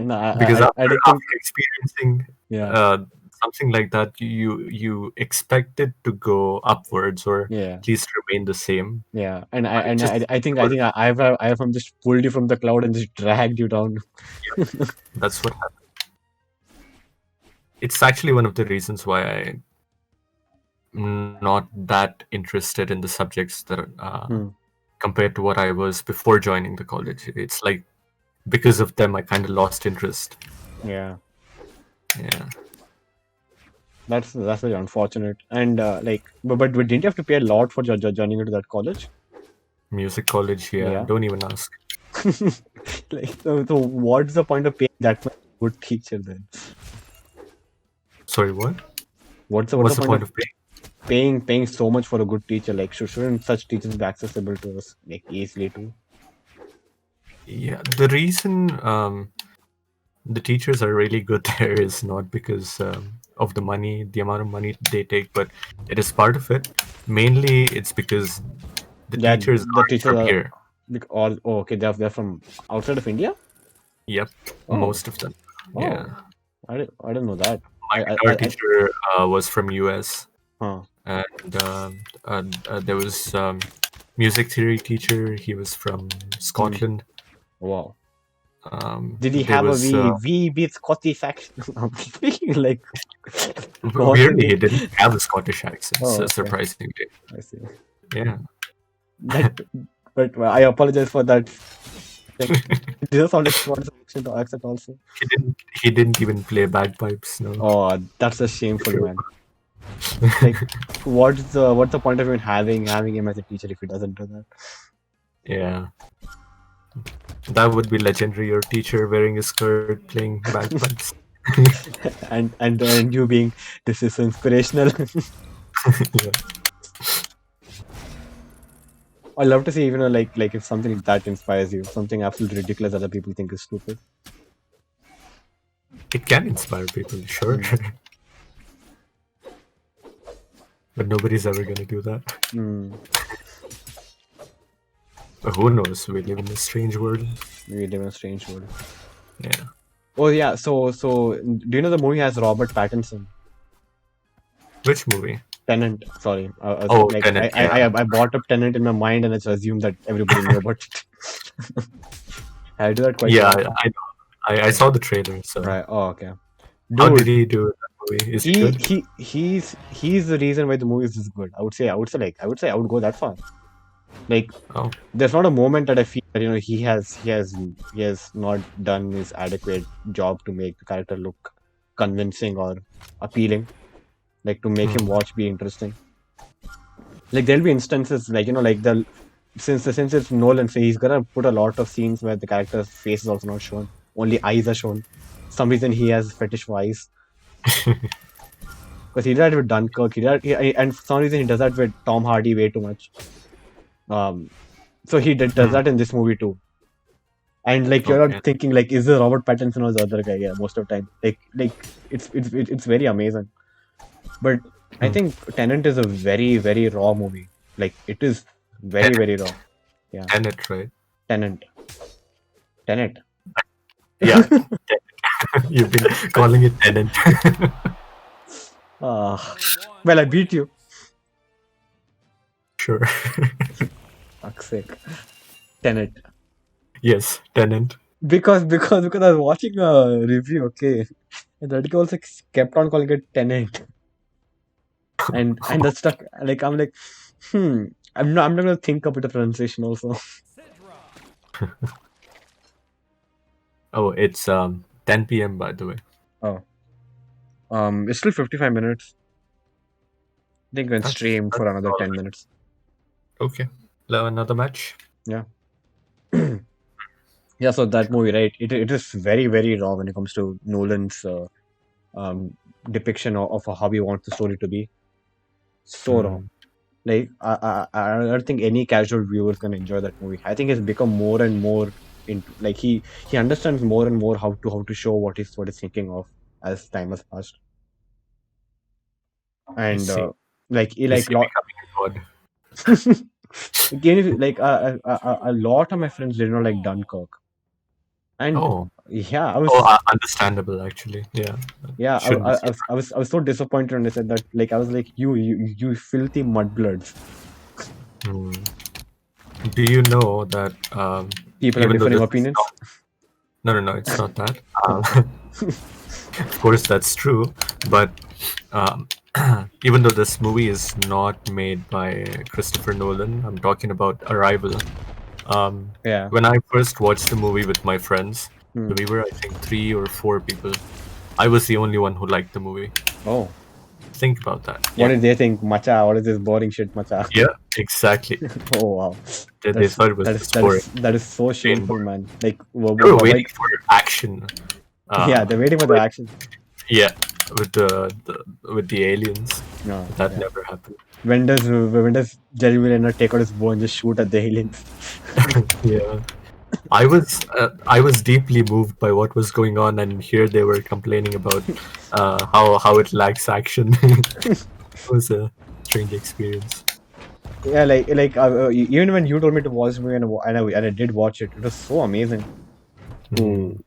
No, because I after don't think. after experiencing Yeah, uh, something like that, you expect it to go upwards or yeah, at least remain the same, yeah. And but it just I never. think I have just pulled you from the cloud and just dragged you down. That's what happened. It's actually one of the reasons why I'm not that interested in the subjects that Hmm. compared to what I was before joining the college. It's like because of them, I kind of lost interest. Yeah, Yeah, that's very unfortunate. And but didn't you have to pay a lot for joining into that college? music college. Yeah, Yeah. don't even ask. So what's the point of paying that much for a good teacher then? Sorry, what? What's What's the the point point of of paying? paying so much for a good teacher? Like shouldn't such teachers be accessible to us like easily too? Yeah, the reason the teachers are really good there is not because of the amount of money they take, but it is part of it. Mainly, it's because the Yeah, teachers the aren't teachers from are here. all okay. They're from outside of India. Yep, Oh, most of them. Yeah, oh, I didn't know that. my guitar teacher was from US, Huh. and there was music theory teacher. He was from Hmm. Scotland. Wow. Did he There have a was wee bit Scottish accent? Speaking like North weirdly he Indian. didn't have a Scottish accent, Oh, okay. surprisingly. I see. Yeah. That, but I apologize for that. Like, it does sound like Scottish accent also. He didn't even play bagpipes, no. Oh, that's a If shameful you man. Like, what's the point of even having him as a teacher if he doesn't do that? Yeah. That would be legendary. Your teacher wearing a skirt playing bagpipes. And you being this is so inspirational. Yeah. I love to see like if something that inspires you, something absolutely ridiculous that other people think is stupid. It can inspire people, sure. Mm. But nobody's ever gonna do that. Mm. But who knows? We live in a strange world. We live in a strange world. Yeah. Oh yeah, so do you know the movie has Robert Pattinson? Which movie? Tenant. Sorry, Oh, like Tenet, yeah. I brought up Tenant in my mind and I just assumed that everybody knew about it. I do that quite Yeah, often. I Yeah. saw the trailer, so. Right. Oh, okay. How did Dude, he do in that movie? Is he good? he's the reason why the movie is this good. I would go that far. Like, Oh. there's not a moment that I feel that he has not done his adequate job to make the character look convincing or appealing. Like to make him Hmm. watch be interesting. Like there'll be instances like like the since it's Nolan, so he's gonna put a lot of scenes where the character's face is also not shown. Only eyes are shown. Some reason he has fetish for eyes. Because he did that with Dunkirk. And for some reason he does that with Tom Hardy way too much. Um, so does Hmm. that in this movie too. And like you're not Okay. thinking like, is this Robert Pattinson or the other guy? Yeah, most of the time. Like it's very amazing. But I Hmm. think Tenant is a very raw movie. Like it is very Tenet. raw. Yeah, Tenet, right? Tenant, Tenet. Yeah. You've been calling it Tenet. Ah, well, I beat you. Sure. Fuck's sake. Tenet. Yes, Tenet. Because I was watching a review. Okay, and that guy also kept on calling it Tenet. and that's stuck. Like I'm like, I'm not gonna think about the pronunciation also. Oh, it's 10 p.m. by the way. Oh, it's still 55 minutes. I think we can stream for That's another all 10 right. minutes. Okay. Another match. Yeah. Yeah, so that movie, right? It is very, very raw when it comes to Nolan's um, depiction of how he wants the story to be. So raw. Hmm. Like I don't think any casual viewer is gonna enjoy that movie. I think it's become more and more into like he understands more and more how to show what he's thinking of as time has passed. I And see. like he Is like he lot becoming a god? again like a lot of my friends did not like Dunkirk. And Oh. yeah, Oh, understandable actually. Yeah. Shouldn't be so. I was so disappointed when they said that. Like I was like, you filthy mudbloods. Hmm. Do you know that People have even though differing this is opinions. not, no, it's not that. Okay. Of course, that's true. But um, even though this movie is not made by Christopher Nolan, I'm talking about Arrival. Yeah. When I first watched the movie with my friends, Hmm. we were, I think, 3 or 4 people. I was the only one who liked the movie. Oh, Think about that. what Yeah. did they think, Macha? What is this boring shit, Macha? Yeah, exactly. Oh wow, They that's thought it was that is just that boring. is that is so Plain shameful, boring. man. Like, They were why? waiting for action. Yeah, Uh, they're waiting for the with, action. yeah, with the aliens. No, But that yeah. never happened. When does Jerry Miller take out his bow and just shoot at the aliens? Yeah. I was deeply moved by what was going on, and here they were complaining about how it lacks action. It was a strange experience. Yeah, even when you told me to watch the movie and I did watch it, it was so amazing to Mm,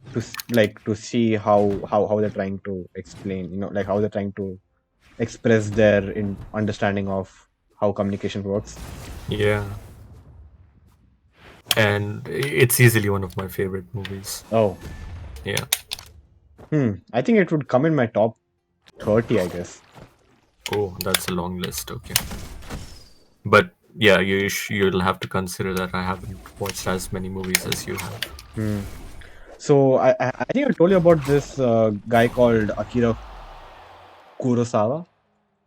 to see how they're trying to explain, like how they're trying to express their understanding of how communication works. yeah, and it's easily one of my favorite movies. Oh, Yeah. I think it would come in my top 30, I guess. Oh, that's a long list. Okay, but yeah, you'll have to consider that I haven't watched as many movies as you have. Hmm. So I think I told you about this guy called Akira Kurosawa,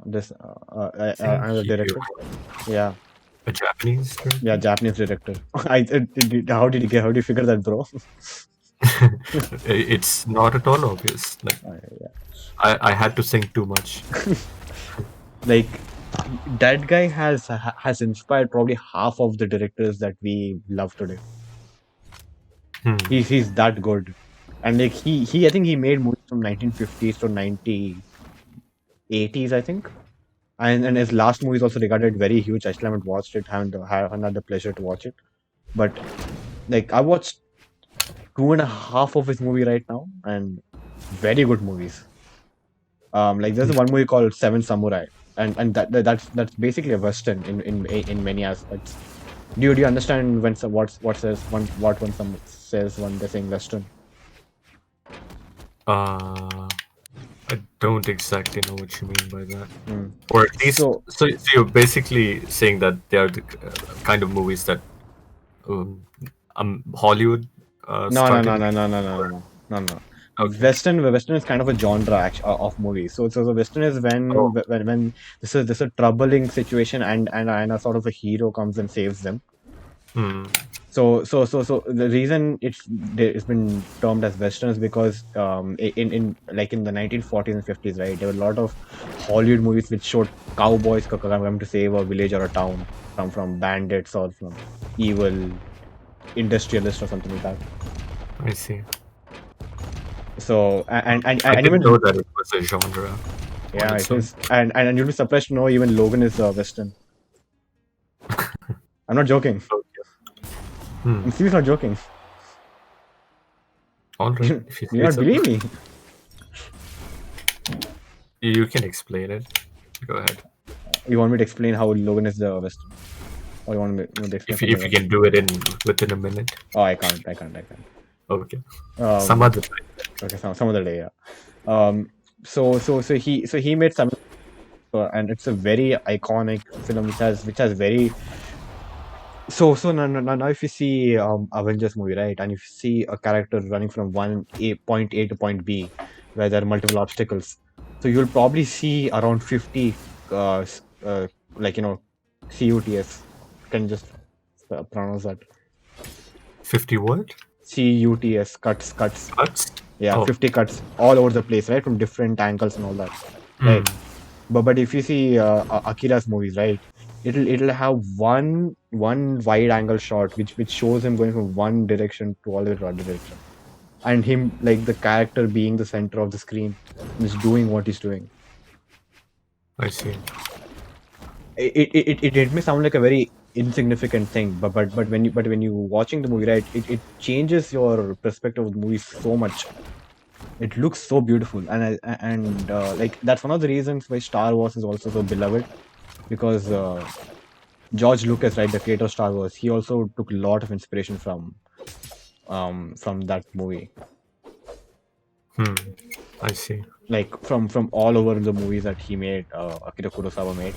this I think another you director. Yeah, a Japanese yeah, director. Japanese director. How did you figure that, bro? It's not at all obvious. Like Yeah. I had to think too much. Like that guy has inspired probably half of the directors that we love today. Hmm. He's that good, and like he I think he made movies from 1950s to 1980s, I think. And his last movie is also regarded very huge. I still haven't watched it. Haven't had the pleasure to watch it. But like I watched two and a half of his movie right now, and very good movies. Like there's one movie called Seven Samurai, and that's basically a western in many aspects. Do you understand when what says what when someone says when they're saying western? Uh, I don't exactly know what you mean by that. Hmm. Or at least, So so you're basically saying that they are the kind of movies that um, Hollywood no, no, started no, no, making. no, no, no, no, no, no, no. Okay. Western is kind of a genre of movies. So the Western is Oh. when this is a troubling situation and a sort of a hero comes and saves them. Hmm. So the reason it's been termed as Western is because in like in the 1940s and 50s, right, there were a lot of Hollywood movies which showed cowboys coming to save a village or a town from bandits or from evil industrialists or something like that. I see. So I and didn't know even that it was a genre on yeah, its it own. is, and you'll be surprised to know even Logan is Western. I'm not joking. Okay. Hmm. I'm seriously not joking. All right. You If you say not so, believe me? you can explain it. Go ahead. You want me to explain how Logan is the Western, or you want me to explain If something you else? can do it in within a minute. Oh, I can't. I can't. I can't. Okay. Some Um. other time. Okay. Some other day. Yeah. Um. So he made some. and it's a very iconic film which has very so now if you see Avengers movie, right, and if you see a character running from point A to point B, where there are multiple obstacles, so you'll probably see around 50 like CUTS. Can you just pronounce that? 50 what? CUTS cuts. Cuts? Yeah, Oh. 50 cuts all over the place, right, from different angles and all that, Hmm. right? But if you see Akira's movies, right, it'll have one wide angle shot which shows him going from one direction to all the way to other direction, and him like the character being the center of the screen and just doing what he's doing. I see. It may sound like a very insignificant thing, but when you watching the movie, right, it changes your perspective of the movie so much. It looks so beautiful, and like that's one of the reasons why Star Wars is also so beloved, because George Lucas, right, the creator of Star Wars, he also took a lot of inspiration from that movie, Hmm. I see. like from all over the movies that he made, Akira Kurosawa made.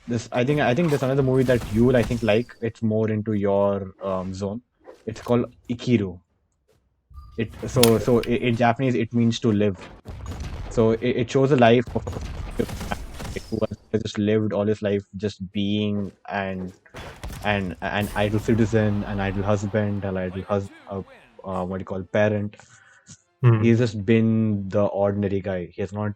This I think there's another movie that you will I think like. It's more into your zone. It's called Ikiru. In Japanese it means to live. So it shows a life of who has just lived all his life just being and an idle citizen, an idle husband, an what do you call parent. He's Hmm. just been the ordinary guy. He's not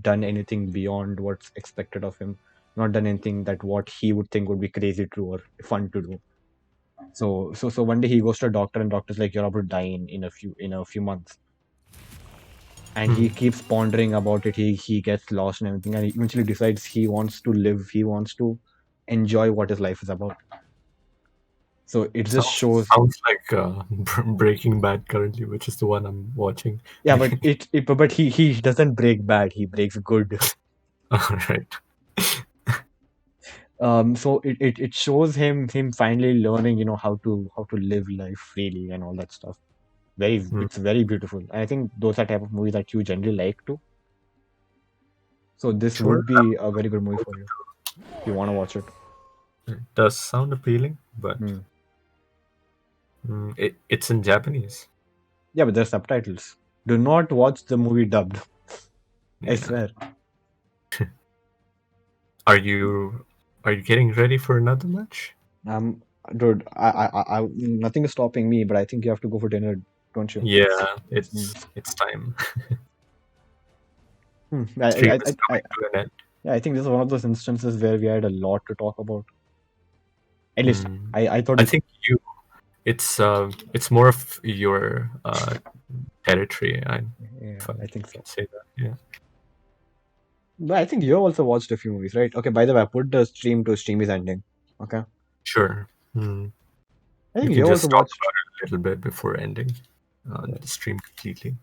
done anything beyond what's expected of him. Not done anything that what he would think would be crazy to or fun to do. So one day he goes to a doctor and doctor's like, you're about to die in a few months. And Hmm. he keeps pondering about it. He gets lost and everything, and he eventually decides he wants to live. He wants to enjoy what his life is about. So it just shows. Sounds like Breaking Bad currently, which is the one I'm watching. Yeah, but but he doesn't break bad. He breaks good. All right. So it shows him finally learning, how to live life freely and all that stuff. Hmm. It's very beautiful. And I think those are type of movies that you generally like too. So this Sure. would be a very good movie for you if you want to watch it. It does sound appealing, but Hmm. it's in Japanese. Yeah, but there's subtitles. Do not watch the movie dubbed. I Yeah. swear. Are you are you getting ready for another match? Um, dude, nothing is stopping me, but I think you have to go for dinner, don't you? Yeah, Hmm. it's time. Hmm. Stream is coming to an end. Yeah, I think this is one of those instances where we had a lot to talk about. At least Hmm. I thought I it. think it's more of your territory. Yeah, If I I think so. can say that. Yeah. But I think you also watched a few movies, right? Okay, by the way, I put the stream is ending. Okay. Sure. Hmm. I We think can you also just talk watched. about it a little bit before ending Yeah. the stream completely.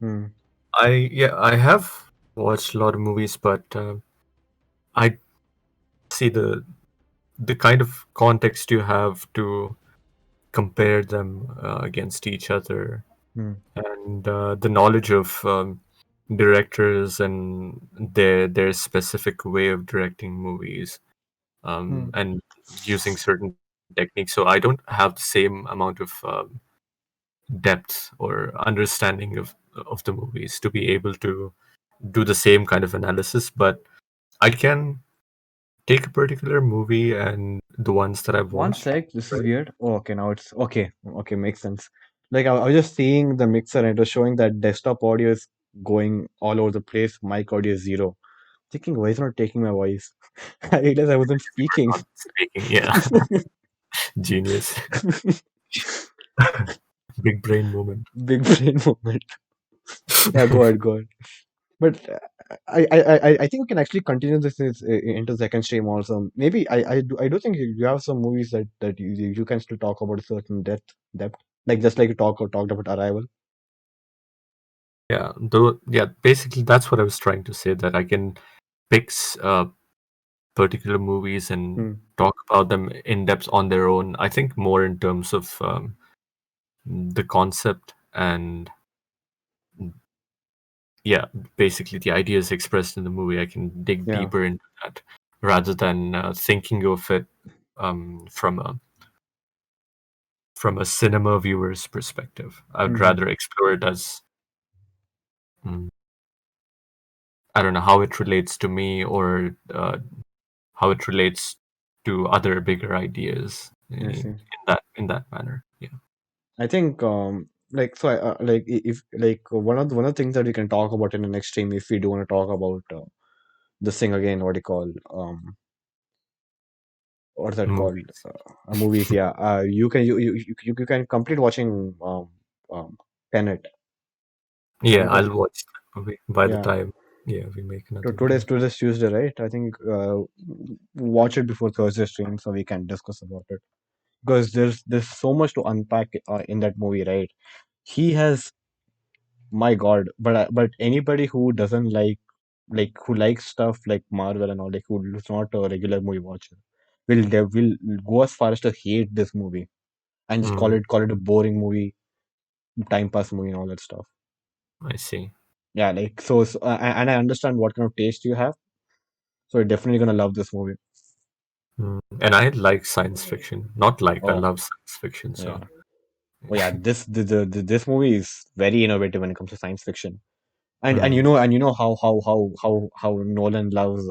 Hmm. I have watched a lot of movies, but I see the kind of context you have to compare them against each other, Hmm. and the knowledge of directors and their specific way of directing movies, Hmm. and using certain techniques. So I don't have the same amount of depth or understanding of the movies to be able to do the same kind of analysis, but I can take a particular movie and the ones that I've One watched. sec, this is Right. weird. Oh, okay, now it's okay. Okay, makes sense. Like I was just seeing the mixer and it was showing that desktop audio is going all over the place. Mic audio is zero. Thinking, why is it not taking my voice? I realized I wasn't speaking. Not speaking, yeah. Genius. Big brain moment. Big brain moment. Yeah, go ahead, go ahead. But I think we can actually continue this into second stream also. Maybe I do think you have some movies that you can still talk about a certain depth, like just like you talked about Arrival. Yeah, though, yeah, basically that's what I was trying to say, that I can pick particular movies and Hmm. talk about them in depth on their own. I think more in terms of the concept and yeah, basically the ideas expressed in the movie, I can dig Yeah. deeper into that rather than thinking of it from a cinema viewer's perspective. I would Hmm. rather explore it as mm, I don't know how it relates to me or how it relates to other bigger ideas I in see. that manner. Yeah. I think like so like if like one of the things that we can talk about in the next stream, if we do want to talk about this thing again, what do you call what's that called, Movies. movies, yeah, you can complete watching Tenet. Yeah, Tenet is, I'll watch that movie by the yeah, time. Yeah, we make another today's video. today's Tuesday, right? I think watch it before Thursday stream so we can discuss about it, because there's so much to unpack in that movie, right? He has, my God, but anybody who doesn't like who likes stuff like Marvel and all, like who's not a regular movie watcher, will go as far as to hate this movie and just Mm, call it a boring movie, time pass movie, and all that stuff. I see. Yeah, like and I understand what kind of taste you have, so you're definitely gonna love this movie. And I like science fiction. Not like I Oh love science fiction. yeah, So oh yeah, this movie is very innovative when it comes to science fiction. And mm, you know how Nolan loves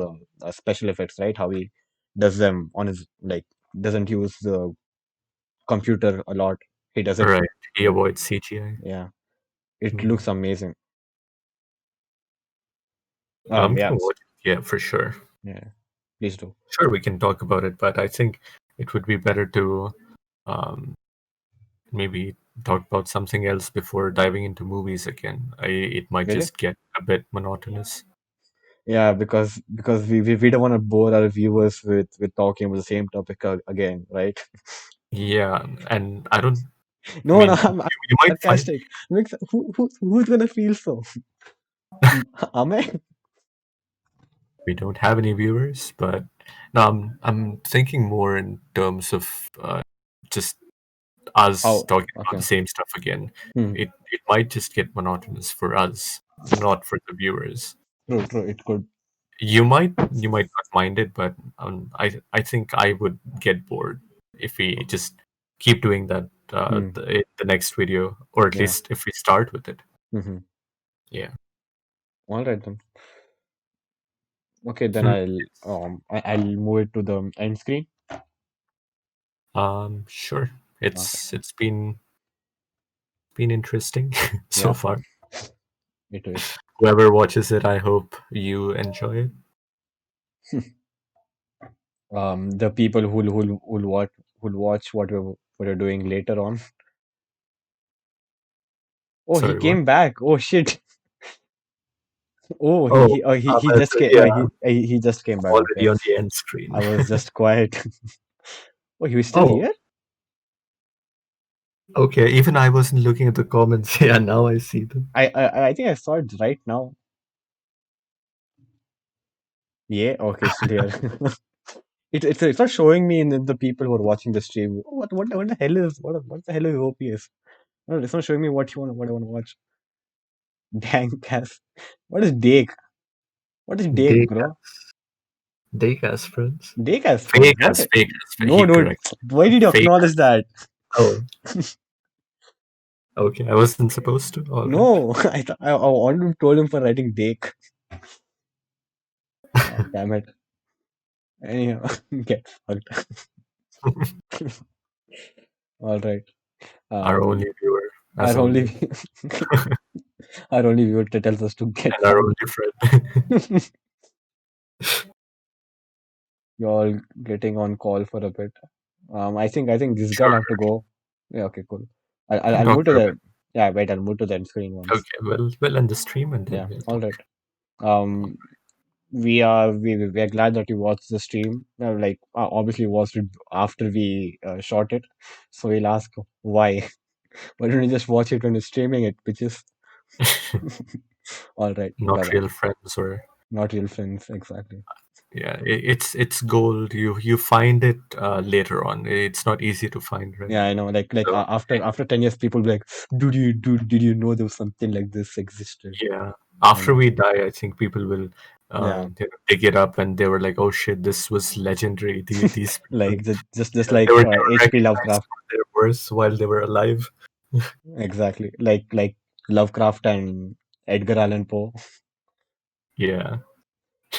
special effects, right? How he does them on his, like, doesn't use the computer a lot. He does it. right. He avoids CGI. Yeah, it Mm. looks amazing. I'm Yeah, gonna watch it. Yeah, for sure. yeah. Please do. Sure, we can talk about it, but I think it would be better to um, maybe talk about something else before diving into movies again. It might Really? just get a bit monotonous. Yeah, because we don't want to bore our viewers with talking about the same topic again, right? Yeah, and I don't. I No, no, mean, you might find sarcastic. Who's gonna feel so? Am I? we don't have any viewers, but no, I'm thinking more in terms of just us How? talking about Okay. the same stuff again. Hmm. It might just get monotonous for us, not for the viewers. True, true. It could. You might not mind it, but I think I would get bored if we just keep doing that Hmm. the next video, or at Yeah. least if we start with it. Mm-hmm. Yeah. All right then. Okay, then Hmm. I'll move it to the end screen. Sure. Okay. It's been interesting so Yeah, far. it is. Whoever watches it, I hope you enjoy it. The people who'll watch what you're doing later on. Oh, he Sorry, what? came back. Oh shit. Oh, Oh, he just so came. yeah, He just came I'm back. Okay, already on the end screen. I was just quiet. Oh, he was still Oh, here. okay. Even I wasn't looking at the comments. Yeah, now I see them. I think I saw it right now. Yeah. Okay, still here. It's not showing me in the people who are watching the stream. What the hell is what the hell is OPS? No, it's not showing me what I want to watch. Dang ass. What is Dake? What is Dake, bro? Dake as friends. Dake has friends. Fake What? as fake as fake. No, He dude. correct. Why did you Fake acknowledge as. that? Oh, okay. I wasn't supposed to. All right. No, I already told him for writing Dake. Oh, damn it. Anyhow, get fucked. All right. Our Um, only viewer, as our only always, our only viewer tells us to get and our fucked. only friend. You're all getting on call for a bit. I think this guy will Sure, have to go. Yeah. Okay. Cool. we can I'll talk move to for a the, bit. yeah. Wait. I'll move to the end screen once. Okay. Well, we'll end the stream and then Yeah. we'll All talk. right. Um, we are glad that you watched the stream. Like, obviously watched it after we shot it, so we'll ask why. Why don't you just watch it when you're streaming it, bitches? All right, bye Not bye. real friends, or Not real friends, exactly. yeah, it's gold. You find it later on. It's not easy to find, right? Yeah, I know. Like So after 10 years, people be like, did you know there was something like this existed? yeah. After And we die, I think people will yeah, pick it up and they were like, "Oh shit, this was legendary." These people, like just yeah, they like were never H.P. recognized Lovecraft. for their worth while they were alive. Exactly. Like Lovecraft and Edgar Allan Poe. Yeah.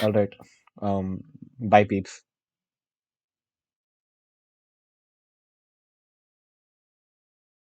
All right. Um, Bye, peeps.